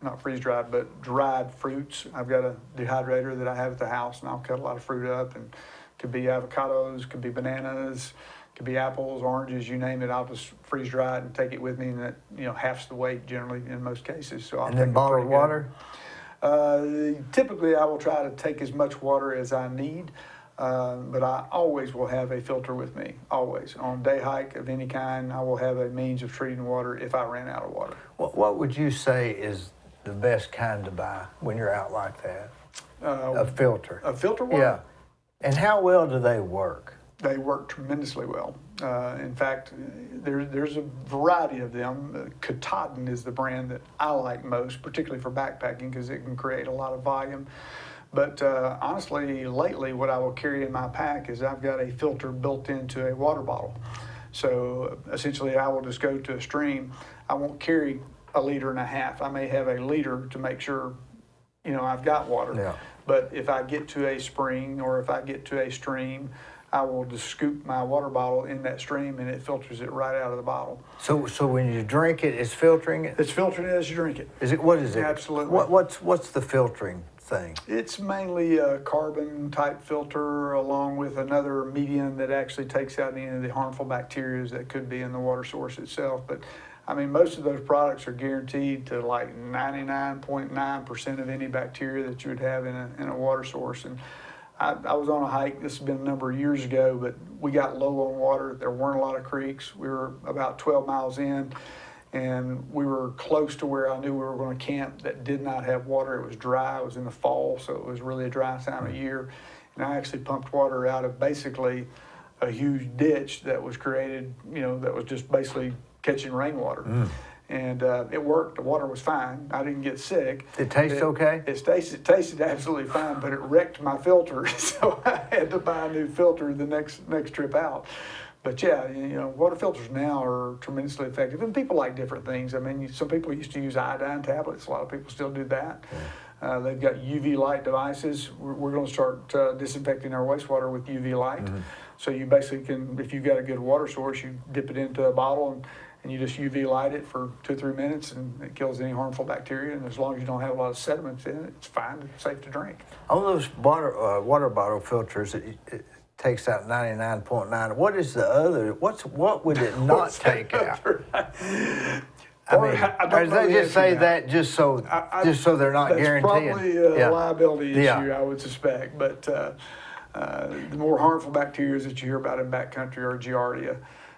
not freeze-dried, but dried fruits. I've got a dehydrator that I have at the house, and I'll cut a lot of fruit up. And it could be avocados, could be bananas, could be apples, oranges, you name it. I'll just freeze-dry it and take it with me, and that, halves the weight generally in most cases. So I'll and then bottled water? Typically, I will try to take as much water as I need. But I always will have a filter with me, always. On a day hike of any kind, I will have a means of treating water if I ran out of water. What would you say is the best kind to buy when you're out like that? A filter. A filter water? Yeah. And how well do they work? They work tremendously well. In fact, there's a variety of them. Katahdin is the brand that I like most, particularly for backpacking, because it can create a lot of volume. But honestly, lately, what I will carry in my pack is I've got a filter built into a water bottle. So essentially, I will just go to a stream. I won't carry 1.5 liters. I may have a liter to make sure, I've got water. Yeah. But if I get to a spring or if I get to a stream, I will just scoop my water bottle in that stream, and it filters it right out of the bottle. So when you drink it, it's filtering it? It's filtering it as you drink it. What is it? Absolutely. What's the filtering thing? It's mainly a carbon type filter along with another medium that actually takes out any of the harmful bacteria that could be in the water source itself. But I mean, most of those products are guaranteed to like 99.9% of any bacteria that you would have in a water source. And I was on a hike, this has been a number of years ago, but we got low on water. There weren't a lot of creeks. We were about 12 miles in, and we were close to where I knew we were going to camp that did not have water. It was dry. It was in the fall, so it was really a dry time of year. And I actually pumped water out of basically a huge ditch that was created, that was just basically catching rainwater. And it worked. The water was fine. I didn't get sick. It tastes okay? It tasted absolutely fine, but it wrecked my filter, so I had to buy a new filter the next trip out. But yeah, water filters now are tremendously effective, and people like different things. I mean, some people used to use iodine tablets. A lot of people still do that. Yeah. They've got UV light devices. We're going to start disinfecting our wastewater with UV light. So you basically can, if you've got a good water source, you dip it into a bottle and you just UV light it for 2 or 3 minutes, and it kills any harmful bacteria. And as long as you don't have a lot of sediments in it, it's fine. It's safe to drink. On those water bottle filters, takes out 99.9. What is the other? What would it not take out? I mean, I don't or know they the just answer say to that just so they're not that's guaranteeing. probably a Yeah. liability issue, Yeah. I would suspect. But the more harmful bacteria that you hear about in backcountry are Giardia.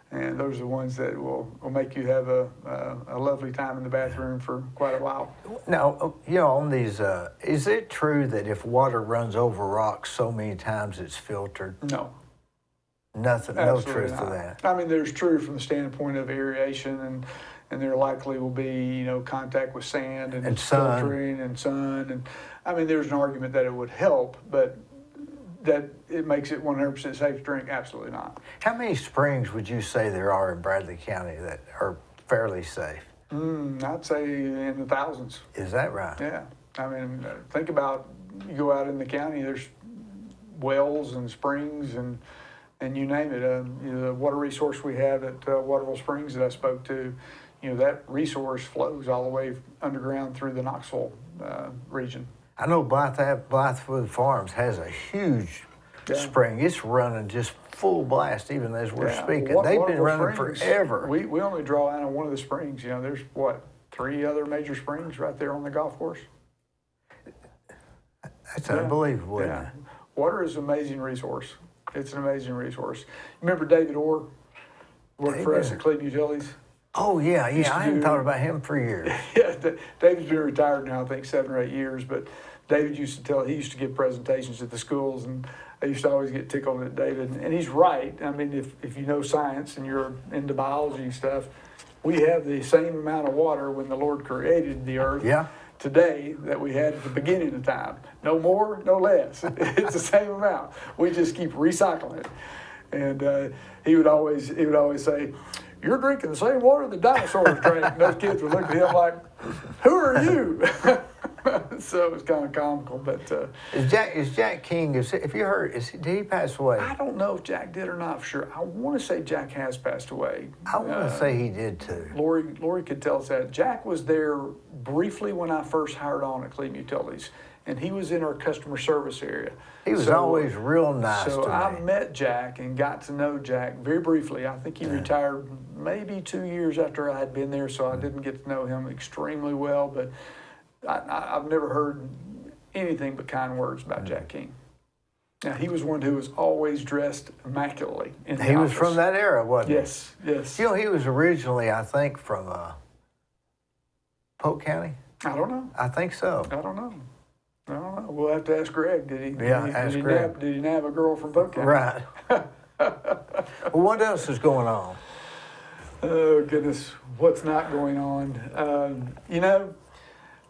And those are the ones that will make you have a lovely time in the bathroom for quite a while. Now, on these, is it true that if water runs over rocks so many times it's filtered? No. Nothing, Absolutely no truth not. to that. I mean, there's true from the standpoint of aeration, and there likely will be, contact with sand and sun. filtering and sun. And I mean, there's an argument that it would help, but that it makes it 100% safe to drink, absolutely not. How many springs would you say there are in Bradley County that are fairly safe? I'd say in the thousands. Is that right? Yeah. I mean, think about, you go out in the county, there's wells and springs and you name it. The water resource we have at Waterville Springs that I spoke to, that resource flows all the way underground through the Knoxville region. I know Blythewood Farms has a huge spring. It's running just full blast even as we're speaking. They've been running forever. We only draw out of one of the springs. There's 3 other major springs right there on the golf course. That's unbelievable, isn't it? Water is an amazing resource. It's an amazing resource. Remember David Orr worked for us at Cleveland Utilities? Oh, yeah. I hadn't thought about him for years. Yeah, David's been retired now, I think 7 or 8 years, but David used to give presentations at the schools, and I used to always get tickled at David. And he's right. I mean, if you know science and you're into biology and stuff, we have the same amount of water when the Lord created the earth. Yeah. Today that we had at the beginning of time. No more, no less. It's the same amount. We just keep recycling it. And he would always say, "You're drinking the same water the dinosaurs drank." And those kids would look at him like, "Who are you?" So it was kind of comical. But is Jack King? If you heard, did he pass away? I don't know if Jack did or not for sure. I want to say Jack has passed away. I want to say he did too. Lori could tell us that. Jack was there briefly when I first hired on at Cleveland Utilities, and he was in our customer service area. He was always real nice to me. So I met Jack and got to know Jack very briefly. I think he retired maybe 2 years after I had been there, so I didn't get to know him extremely well, but I've never heard anything but kind words about Jack King. Now, he was one who was always dressed immaculately in the He was office. from that era, wasn't he? Yes. He was originally, I think, from Polk County. I don't know. I think so. I don't know. We'll have to ask Greg. Did he nab a girl from Polk County? Right. Well, what else is going on? Oh, goodness. What's not going on?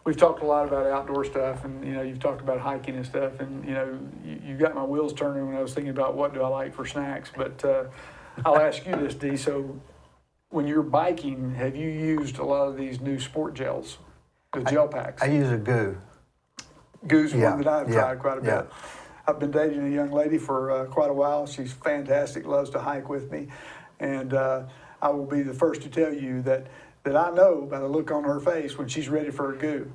We've talked a lot about outdoor stuff, and, you've talked about hiking and stuff, and, you got my wheels turning when I was thinking about what do I like for snacks. But I'll ask you this, Dee. So when you're biking, have you used a lot of these new sport gels, the gel packs? I use a goo. Goo's one that I've tried quite a bit. Yeah. I've been dating a young lady for quite a while. She's fantastic, loves to hike with me. And I will be the first to tell you that I know by the look on her face when she's ready for a goo.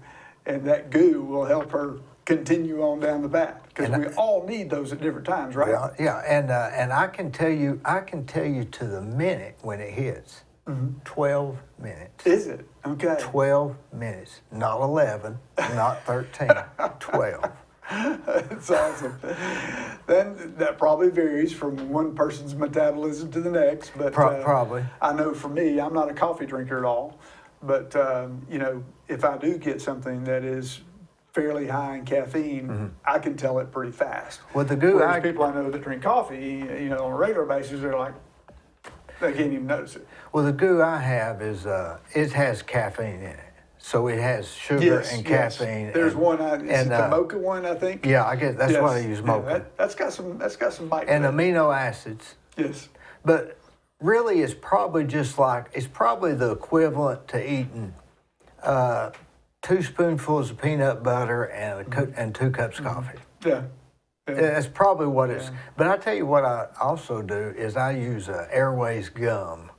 And that goo will help her continue on down the path. Because we all need those at different times, right? Yeah, and I can tell you to the minute when it hits. 12 minutes. Is it? Okay. 12 minutes. Not 11, not 13, 12. That's awesome. Then that probably varies from one person's metabolism to the next. But probably. I know for me, I'm not a coffee drinker at all. But, if I do get something that is fairly high in caffeine, I can tell it pretty fast. With the goo, whereas people I know that drink coffee, on a regular basis, they're like, they can't even notice it. Well, the goo I have is, it has caffeine in it. So it has sugar and caffeine. There's one, is it the mocha one, I think? Yeah, I guess that's why I use mocha. That's got some bite. And amino acids. Yes. But really, it's probably the equivalent to eating 2 spoonfuls of peanut butter and 2 cups of coffee. Yeah. That's probably what it's. But I tell you what I also do is I use Airways gum.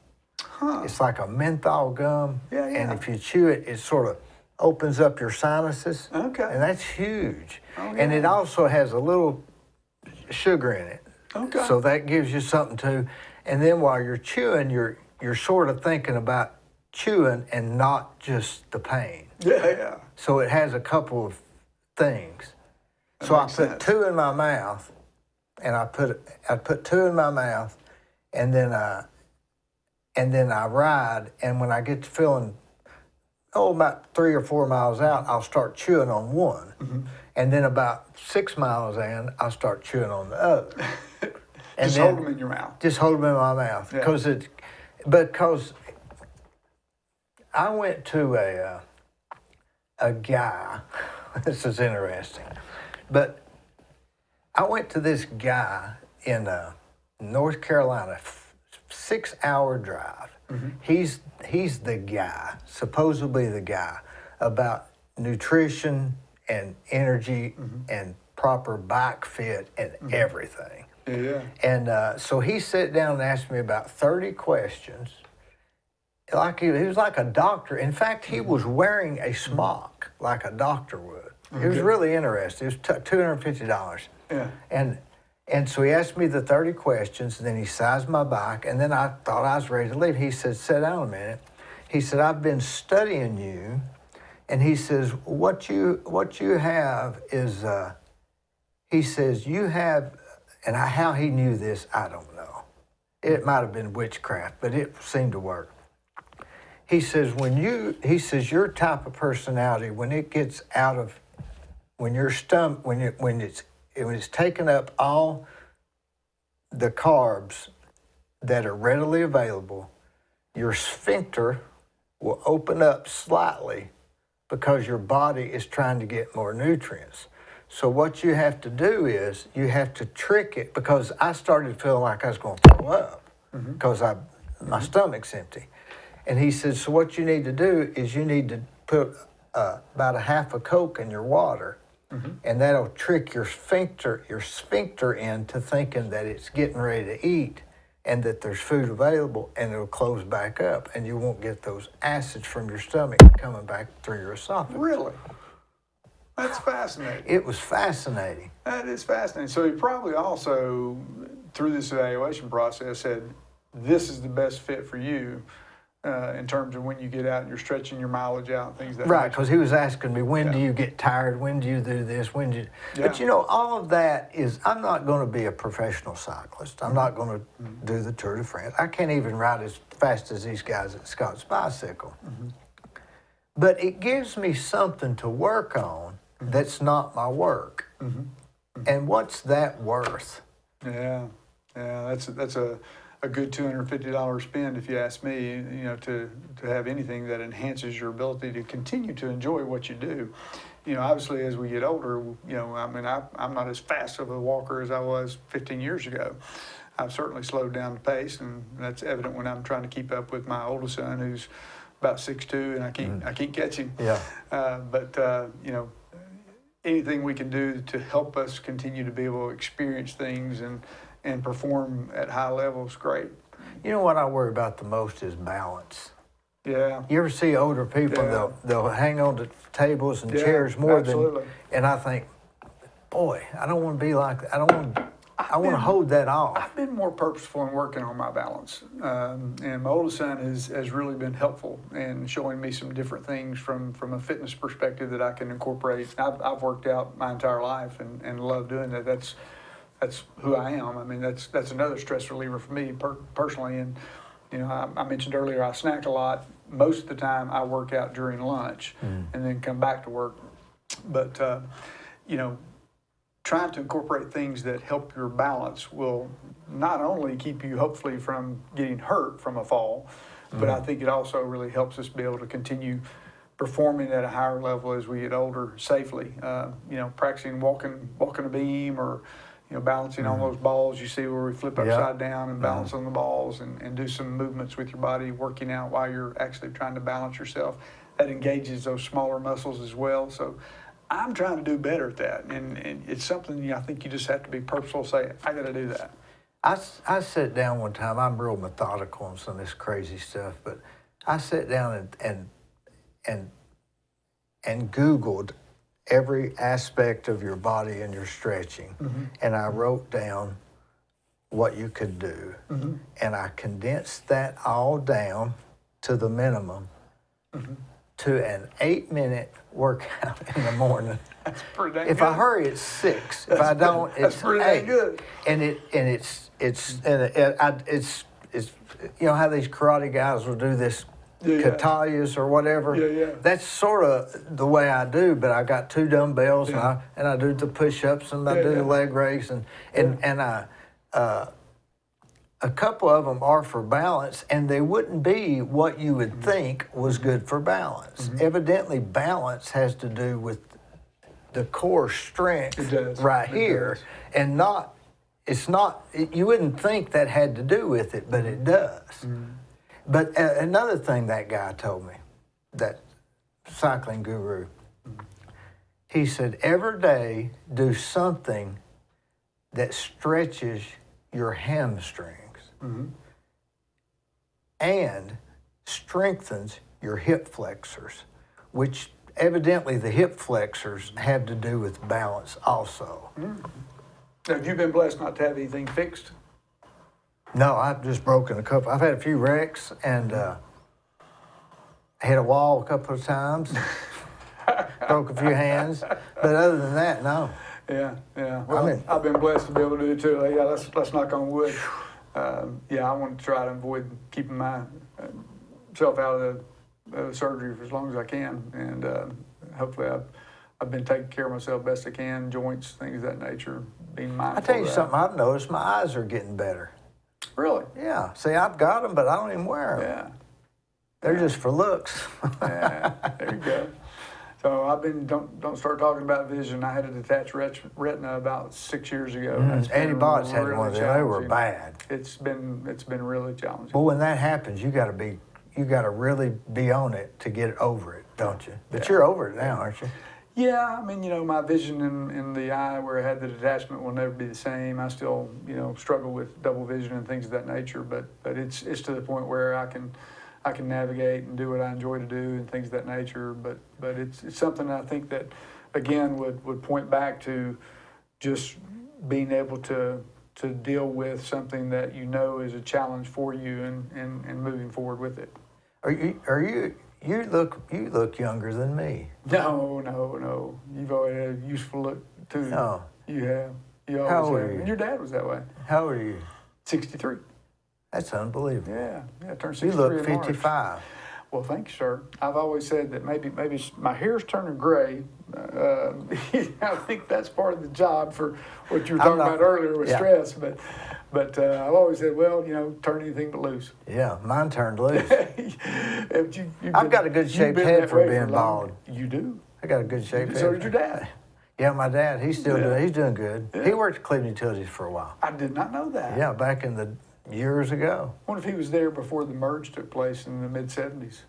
It's like a menthol gum. Yeah. And if you chew it, it sort of opens up your sinuses. Okay. And that's huge. Oh, yeah. And it also has a little sugar in it. Okay. So that gives you something to, and then while you're chewing, you're sort of thinking about chewing and not just the pain. Yeah. So it has a couple of things. That So I makes put sense. 2 in my mouth, and I put 2 in my mouth, and then I ride, and when I get to feeling about 3 or 4 miles out, I'll start chewing on one, and then about 6 miles in, I'll start chewing on the other. And Just then, hold them in your mouth. Just hold them in my mouth, Yeah. because I went to a guy. This is interesting, but I went to this guy in North Carolina, 6-hour drive. He's the guy, supposedly the guy, about nutrition and energy and proper bike fit and everything. Yeah. And so he sat down and asked me about 30 questions. Like he was like a doctor. In fact, he was wearing a smock like a doctor would. It was really interesting. It was $250. Yeah. And so he asked me the 30 questions, and then he sized my bike, and then I thought I was ready to leave. He said, "Sit down a minute." He said, "I've been studying you," and he says, what you have is," he says, "you have," and how he knew this, I don't know. It might have been witchcraft, but it seemed to work. He says, your type of personality, when it gets out of, when your stomach, when it's taken up all the carbs that are readily available, your sphincter will open up slightly because your body is trying to get more nutrients. So what you have to do is you have to trick it, because I started feeling like I was going to throw up because my stomach's empty. And he said, so what you need to do is you need to put about a half a Coke in your water, and that'll trick your sphincter into thinking that it's getting ready to eat and that there's food available, and it'll close back up, and you won't get those acids from your stomach coming back through your esophagus. Really? That's fascinating. It was fascinating. That is fascinating. So he probably also, through this evaluation process, said, this is the best fit for you in terms of when you get out and you're stretching your mileage out and things of that Right, nature. because he was asking me, when do Yeah. you get tired? When do you do this? When do you... Yeah. But all of that is, I'm not going to be a professional cyclist. I'm not going to do the Tour de France. I can't even ride as fast as these guys at Scott's bicycle. But it gives me something to work on that's not my work. And what's that worth? Yeah, that's a good $250 spend, if you ask me, to have anything that enhances your ability to continue to enjoy what you do. Obviously as we get older, I'm not as fast of a walker as I was 15 years ago. I've certainly slowed down the pace, and that's evident when I'm trying to keep up with my oldest son, who's about 6'2", and I can't catch him. Yeah. But anything we can do to help us continue to be able to experience things and perform at high levels, great. You know what I worry about the most is balance. Yeah. You ever see older people, Yeah. they'll hang on to tables and Yeah, chairs more absolutely. and I think, boy, I don't want to be like that. I want to hold that off. I've been more purposeful in working on my balance. And my oldest son has really been helpful in showing me some different things from a fitness perspective that I can incorporate. I've worked out my entire life and love doing that. That's who I am. I mean, that's another stress reliever for me personally. And, I mentioned earlier, I snack a lot. Most of the time I work out during lunch and then come back to work. But, trying to incorporate things that help your balance will not only keep you hopefully from getting hurt from a fall, but I think it also really helps us be able to continue performing at a higher level as we get older safely. Practicing walking a beam, or balancing on those balls you see where we flip upside down and balance on the balls, and do some movements with your body, working out while you're actually trying to balance yourself. That engages those smaller muscles as well. So I'm trying to do better at that, and it's something I think you just have to be purposeful. Say, I got to do that. I sat down one time. I'm real methodical on some of this crazy stuff, but I sat down and Googled every aspect of your body and your stretching, and I wrote down what you could do, and I condensed that all down to the minimum to an 8-minute workout in the morning. That's pretty dang If good. I hurry, it's 6. If I don't, That's it's pretty 8. dang good. And it's you know how these karate guys will do this Yeah. katayas or whatever. Yeah. That's sort of the way I do, but I got 2 dumbbells Yeah. and I do the push-ups and I do the leg raise and I a couple of them are for balance, and they wouldn't be what you would think was good for balance. Evidently, balance has to do with the core strength It does. right It here, does. and you wouldn't think that had to do with it, but it does. But another thing that guy told me, that cycling guru, he said, every day do something that stretches your hamstrings and strengthens your hip flexors, which evidently the hip flexors have to do with balance also. Have you been blessed not to have anything fixed? No, I've just broken a couple. I've had a few wrecks and hit a wall a couple of times, broke a few hands, but other than that, no. Yeah. Well, I've been blessed to be able to do it too. Yeah, let's knock on wood. I want to try to avoid keeping myself out of the surgery for as long as I can, and hopefully I've been taking care of myself best I can, joints, things of that nature, being mindful. I tell you of that. something I've noticed, my eyes are getting better. Really? Yeah, see, I've got them, but I don't even wear them. Yeah. They're just for looks. Yeah. There you go. So I've been don't start talking about vision. I had a detached retina about 6 years ago. That's been Eddie Botts had one of them. They were challenging. bad. It's been really challenging. But when that happens, you got to really be on it to get over it, don't you? But you're over it now, aren't you? Yeah, I mean, my vision in the eye where I had the detachment will never be the same. I still, struggle with double vision and things of that nature, but it's to the point where I can navigate and do what I enjoy to do and things of that nature. But it's something I think that, again, would point back to just being able to deal with something that is a challenge for you and moving forward with it. You look younger than me. No. You've always had a useful look too. No. You have. You always How old have. are you? And your dad was that way. How old are you? 63. That's unbelievable. Yeah, turned You 63 look in March. 55. Well, thank you, sir. I've always said that maybe my hair's turning gray. I think that's part of the job for what you were talking about earlier with stress. But I've always said, well, turn anything but loose. Yeah, mine turned loose. I've got a good shaped head for being bald. You do. I got a good shaped head. So did your dad. Yeah, my dad. He's doing good. Yeah. He worked at Cleveland Utilities for a while. I did not know that. Yeah, back in the years ago. I wonder if he was there before the merge took place in the mid-'70s.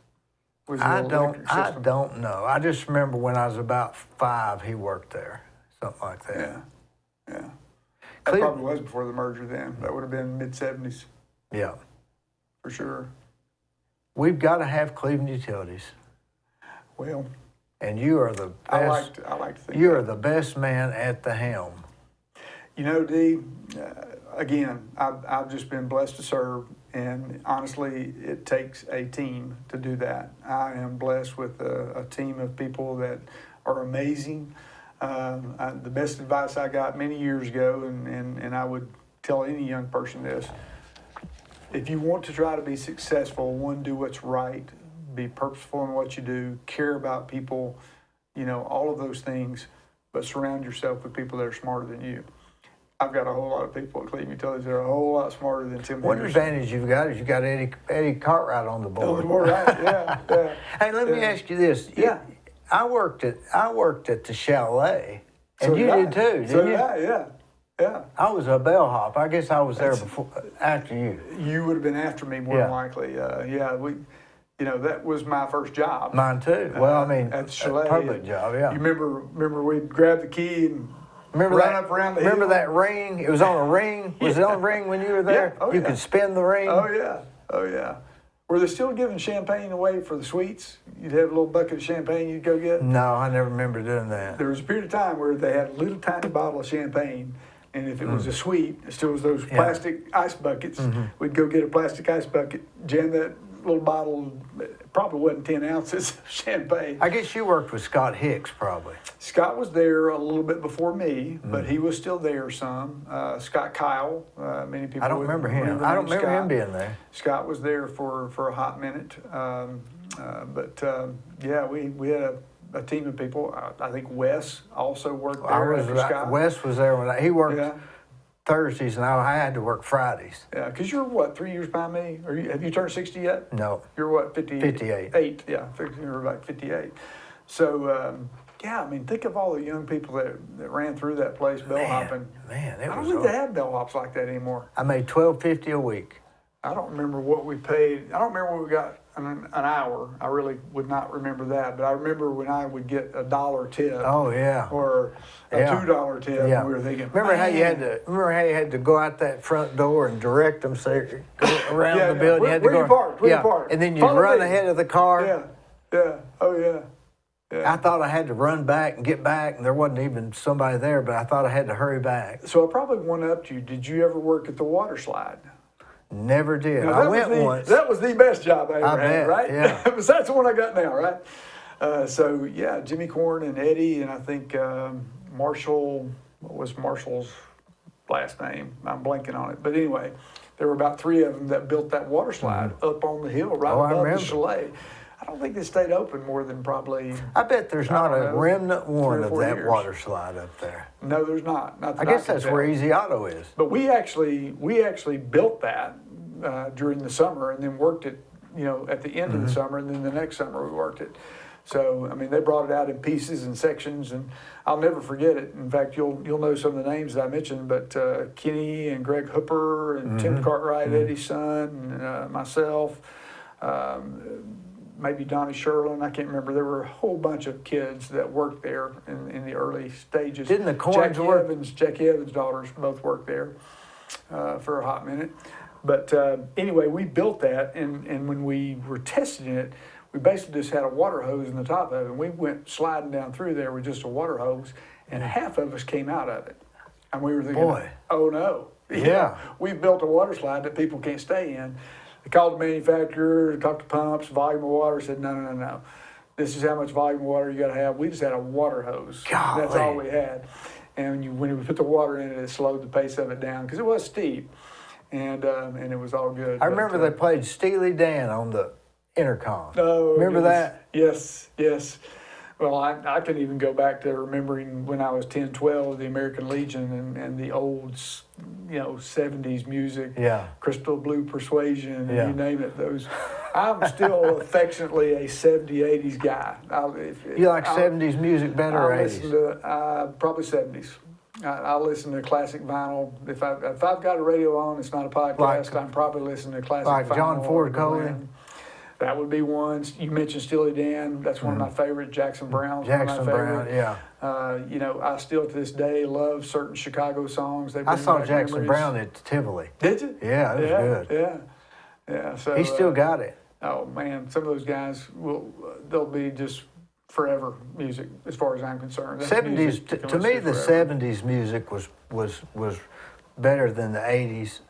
I don't know. I just remember when I was about 5, he worked there, something like that. Yeah. That probably was before the merger then. That would have been mid-'70s. Yeah. For sure. We've got to have Cleveland Utilities. Well, and you are the best. I like to think you are the best man at the helm. Dee, again, I've just been blessed to serve, and honestly, it takes a team to do that. I am blessed with a team of people that are amazing. The best advice I got many years ago, and I would tell any young person this: if you want to try to be successful, one, do what's right, be purposeful in what you do, care about people, all of those things, but surround yourself with people that are smarter than you. I've got a whole lot of people at Cleveland Utilities that are a whole lot smarter than Tim Henderson. One advantage you've got is you got Eddie Cartwright on the board. Right? Yeah. Hey, let me ask you this. Yeah. I worked at the chalet, and So you did too, didn't you? Yeah. I was a bellhop. I guess I was there after you. You would have been after me more than likely. That was my first job. Mine too. Well, I mean, at the chalet, public job. Yeah. You remember we'd grab the key and Remember run up around the Remember hill? that ring? It was on a ring. Was it on a ring when you were there? Yeah. Oh, you yeah. could spin the ring. Oh yeah. Were they still giving champagne away for the suites? You'd have a little bucket of champagne you'd go get? No, I never remember doing that. There was a period of time where they had a little tiny bottle of champagne, And if it was a sweet, it still was those Yeah. plastic ice buckets. We'd go get a plastic ice bucket, jam that little bottle, probably wasn't 10 ounces of champagne. I guess you worked with Scott Hicks, probably. Scott was there a little bit before me, but he was still there some. Scott Kyle, many people I don't would remember him. the I don't name remember him Scott. being there. Scott was there for a hot minute. Yeah, we had a team of people. I think Wes also worked there after Scott. Wes was there when he worked Yeah. Thursdays, and I had to work Fridays. Yeah, because you're what, 3 years behind me? Have you turned 60 yet? No. You're what, 58. Yeah, you're about 58. So, yeah, I mean, think of all the young people that ran through that place bellhopping. Man, it I don't was. think they have bellhops like that anymore. I made $12.50 a week. I don't remember what we paid. I don't remember what we got an hour. I really would not remember that. But I remember when I would get a $1 tip. Oh yeah. Or a Yeah. $2 tip. Yeah. And we were thinking, Remember how you "Man." had to go out that front door and direct them, say, go around Yeah, the yeah. building. Where- you had to where go. you park? Where you yeah. park? And then you Follow run me. ahead of the car. Yeah. Oh, yeah. Yeah. I thought I had to run back and get back, and there wasn't even somebody there, but I thought I had to hurry back. So I probably one-upped you. Did you ever work at the water slide? Never did. Now, I that went was once. That was the best job I ever I had, bet, right? yeah. Besides the one I got now, right? So, yeah, Jimmy Corn and Eddie, and I think Marshall, what was Marshall's last name? I'm blanking on it. But anyway, there were about 3 of them that built that water slide up on the hill right Oh, I above the remember. chalet. I don't think they stayed open more than probably, I bet there's I not don't a know, remnant 3 one or of 4 that years. water slide up there. no, there's not. Not I that guess can that's tell. where Easy Auto is. But we actually built that during the summer and then worked it, at the end of the summer, and then the next summer we worked it. So I mean, they brought it out in pieces and sections, and I'll never forget it. In fact, you'll know some of the names that I mentioned, but Kenny and Greg Hooper and Tim Cartwright, Eddie's son, and myself. Maybe Donnie Sherlin, I can't remember. There were a whole bunch of kids that worked there in the early stages. Didn't the Corns work? Jackie Evans' daughters both worked there for a hot minute. But anyway, we built that, and when we were testing it, we basically just had a water hose in the top of it. And we went sliding down through there with just a water hose, and half of us came out of it. And we were thinking, Boy. oh no. Yeah. We built a water slide that people can't stay in. They called the manufacturer, talked to pumps, volume of water, said, no. This is how much volume of water you got to have. We just had a water hose. Golly. That's all we had. And when we put the water in it, it slowed the pace of it down because it was steep. And it was all good. I remember they played Steely Dan on the intercom. Oh, remember goodness. that? Yes. Well, I can even go back to remembering when I was 10, 12, the American Legion and the old, 70s music. Yeah. Crystal Blue Persuasion, Yeah. you name it. I'm still affectionately a 70s, 80s guy. You like 70s music better or I 80s? listen to probably 70s. I listen to classic vinyl. If I've got a radio on, it's not a podcast. I'm probably listening to classic like vinyl. John Ford or Coley? Glenn. That would be one. You mentioned Steely Dan. That's one of my favorite. Jackson Brown's one of Jackson my Brown, favorite. yeah. I still to this day love certain Chicago songs. They I bring saw back Jackson memories. Brown at Tivoli. Did you? Yeah, it was good. Yeah. So He still got it. Oh man, some of those guys they'll be just forever music as far as I'm concerned. That's 70s, music you can to me, listen the forever. 70s music was better than the 80s.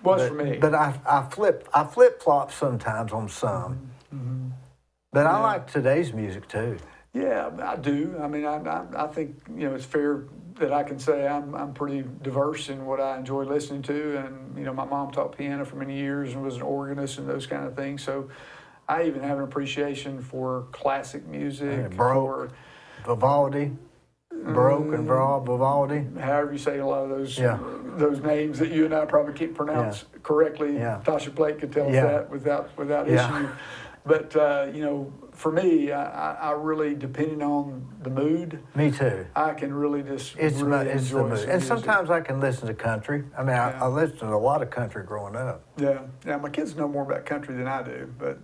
Was for me. But I flip flop sometimes on some. But I like today's music too. Yeah, I do. I mean, I think it's fair that I can say I'm pretty diverse in what I enjoy listening to, and my mom taught piano for many years and was an organist and those kind of things. So I even have an appreciation for classic music, Broke, Vivaldi, Broke and Vivaldi. however you say a lot of those Yeah. those names that you and I probably can't pronounce correctly. Yeah. Tasha Blake could tell us Yeah. that without Yeah. issue. But for me, I really, depending on the mood, Me too. I can really just It's really the enjoy mood. some And music. sometimes I can listen to country. I mean, I listened to a lot of country growing up. Yeah, my kids know more about country than I do, but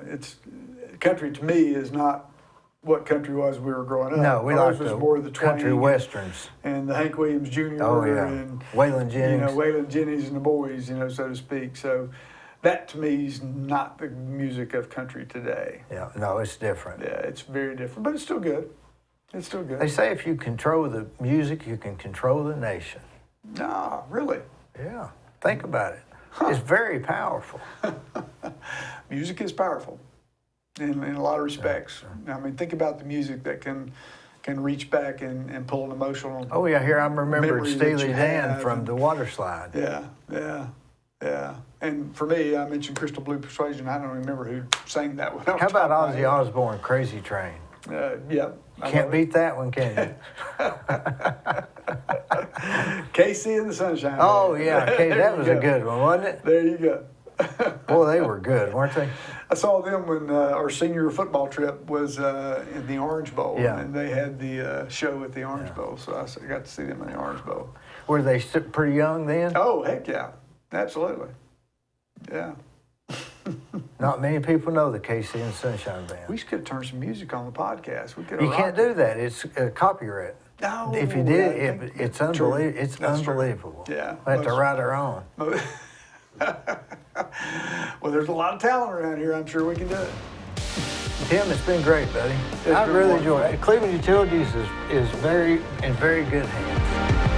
it's country to me is not what country was when we were growing up. No, we Ours like was the more the country twang westerns. and the Hank Williams Jr. Oh yeah, and Waylon Jennings. Waylon Jennings and the boys, so to speak. So that to me is not the music of country today. Yeah, no, it's different. Yeah, it's very different, but it's still good. It's still good. They say if you control the music, you can control the nation. No, really. Yeah, think about it. It's very powerful. Music is powerful in a lot of respects. I mean, think about the music that can reach back and pull an emotional. Oh yeah, here I'm remembering memory that Steely you Dan have. from the water slide. Yeah. And for me, I mentioned Crystal Blue Persuasion. I don't remember who sang that one. How about Ozzy Osbourne, Crazy Train? Yeah. Can't beat that one, can you? Casey and the Sunshine Band. Oh yeah, okay, that was a good one, wasn't it? There you go. Boy, they were good, weren't they? I saw them when our senior football trip was in the Orange Bowl. Yeah. And they had the show at the Orange Bowl. So I got to see them in the Orange Bowl. Were they pretty young then? Oh, heck yeah. Absolutely. Yeah. Not many people know the Casey and Sunshine Band. We could turn some music on the podcast. We could. You can't do that. It's copyright. No. If you did, it's unbelievable. It's That's true. unbelievable. Yeah. We have to write our own. Well, there's a lot of talent around here. I'm sure we can do it. Tim, it's been great, buddy. It's I been really wonderful. enjoyed it. Cleveland Utilities is in very good hands.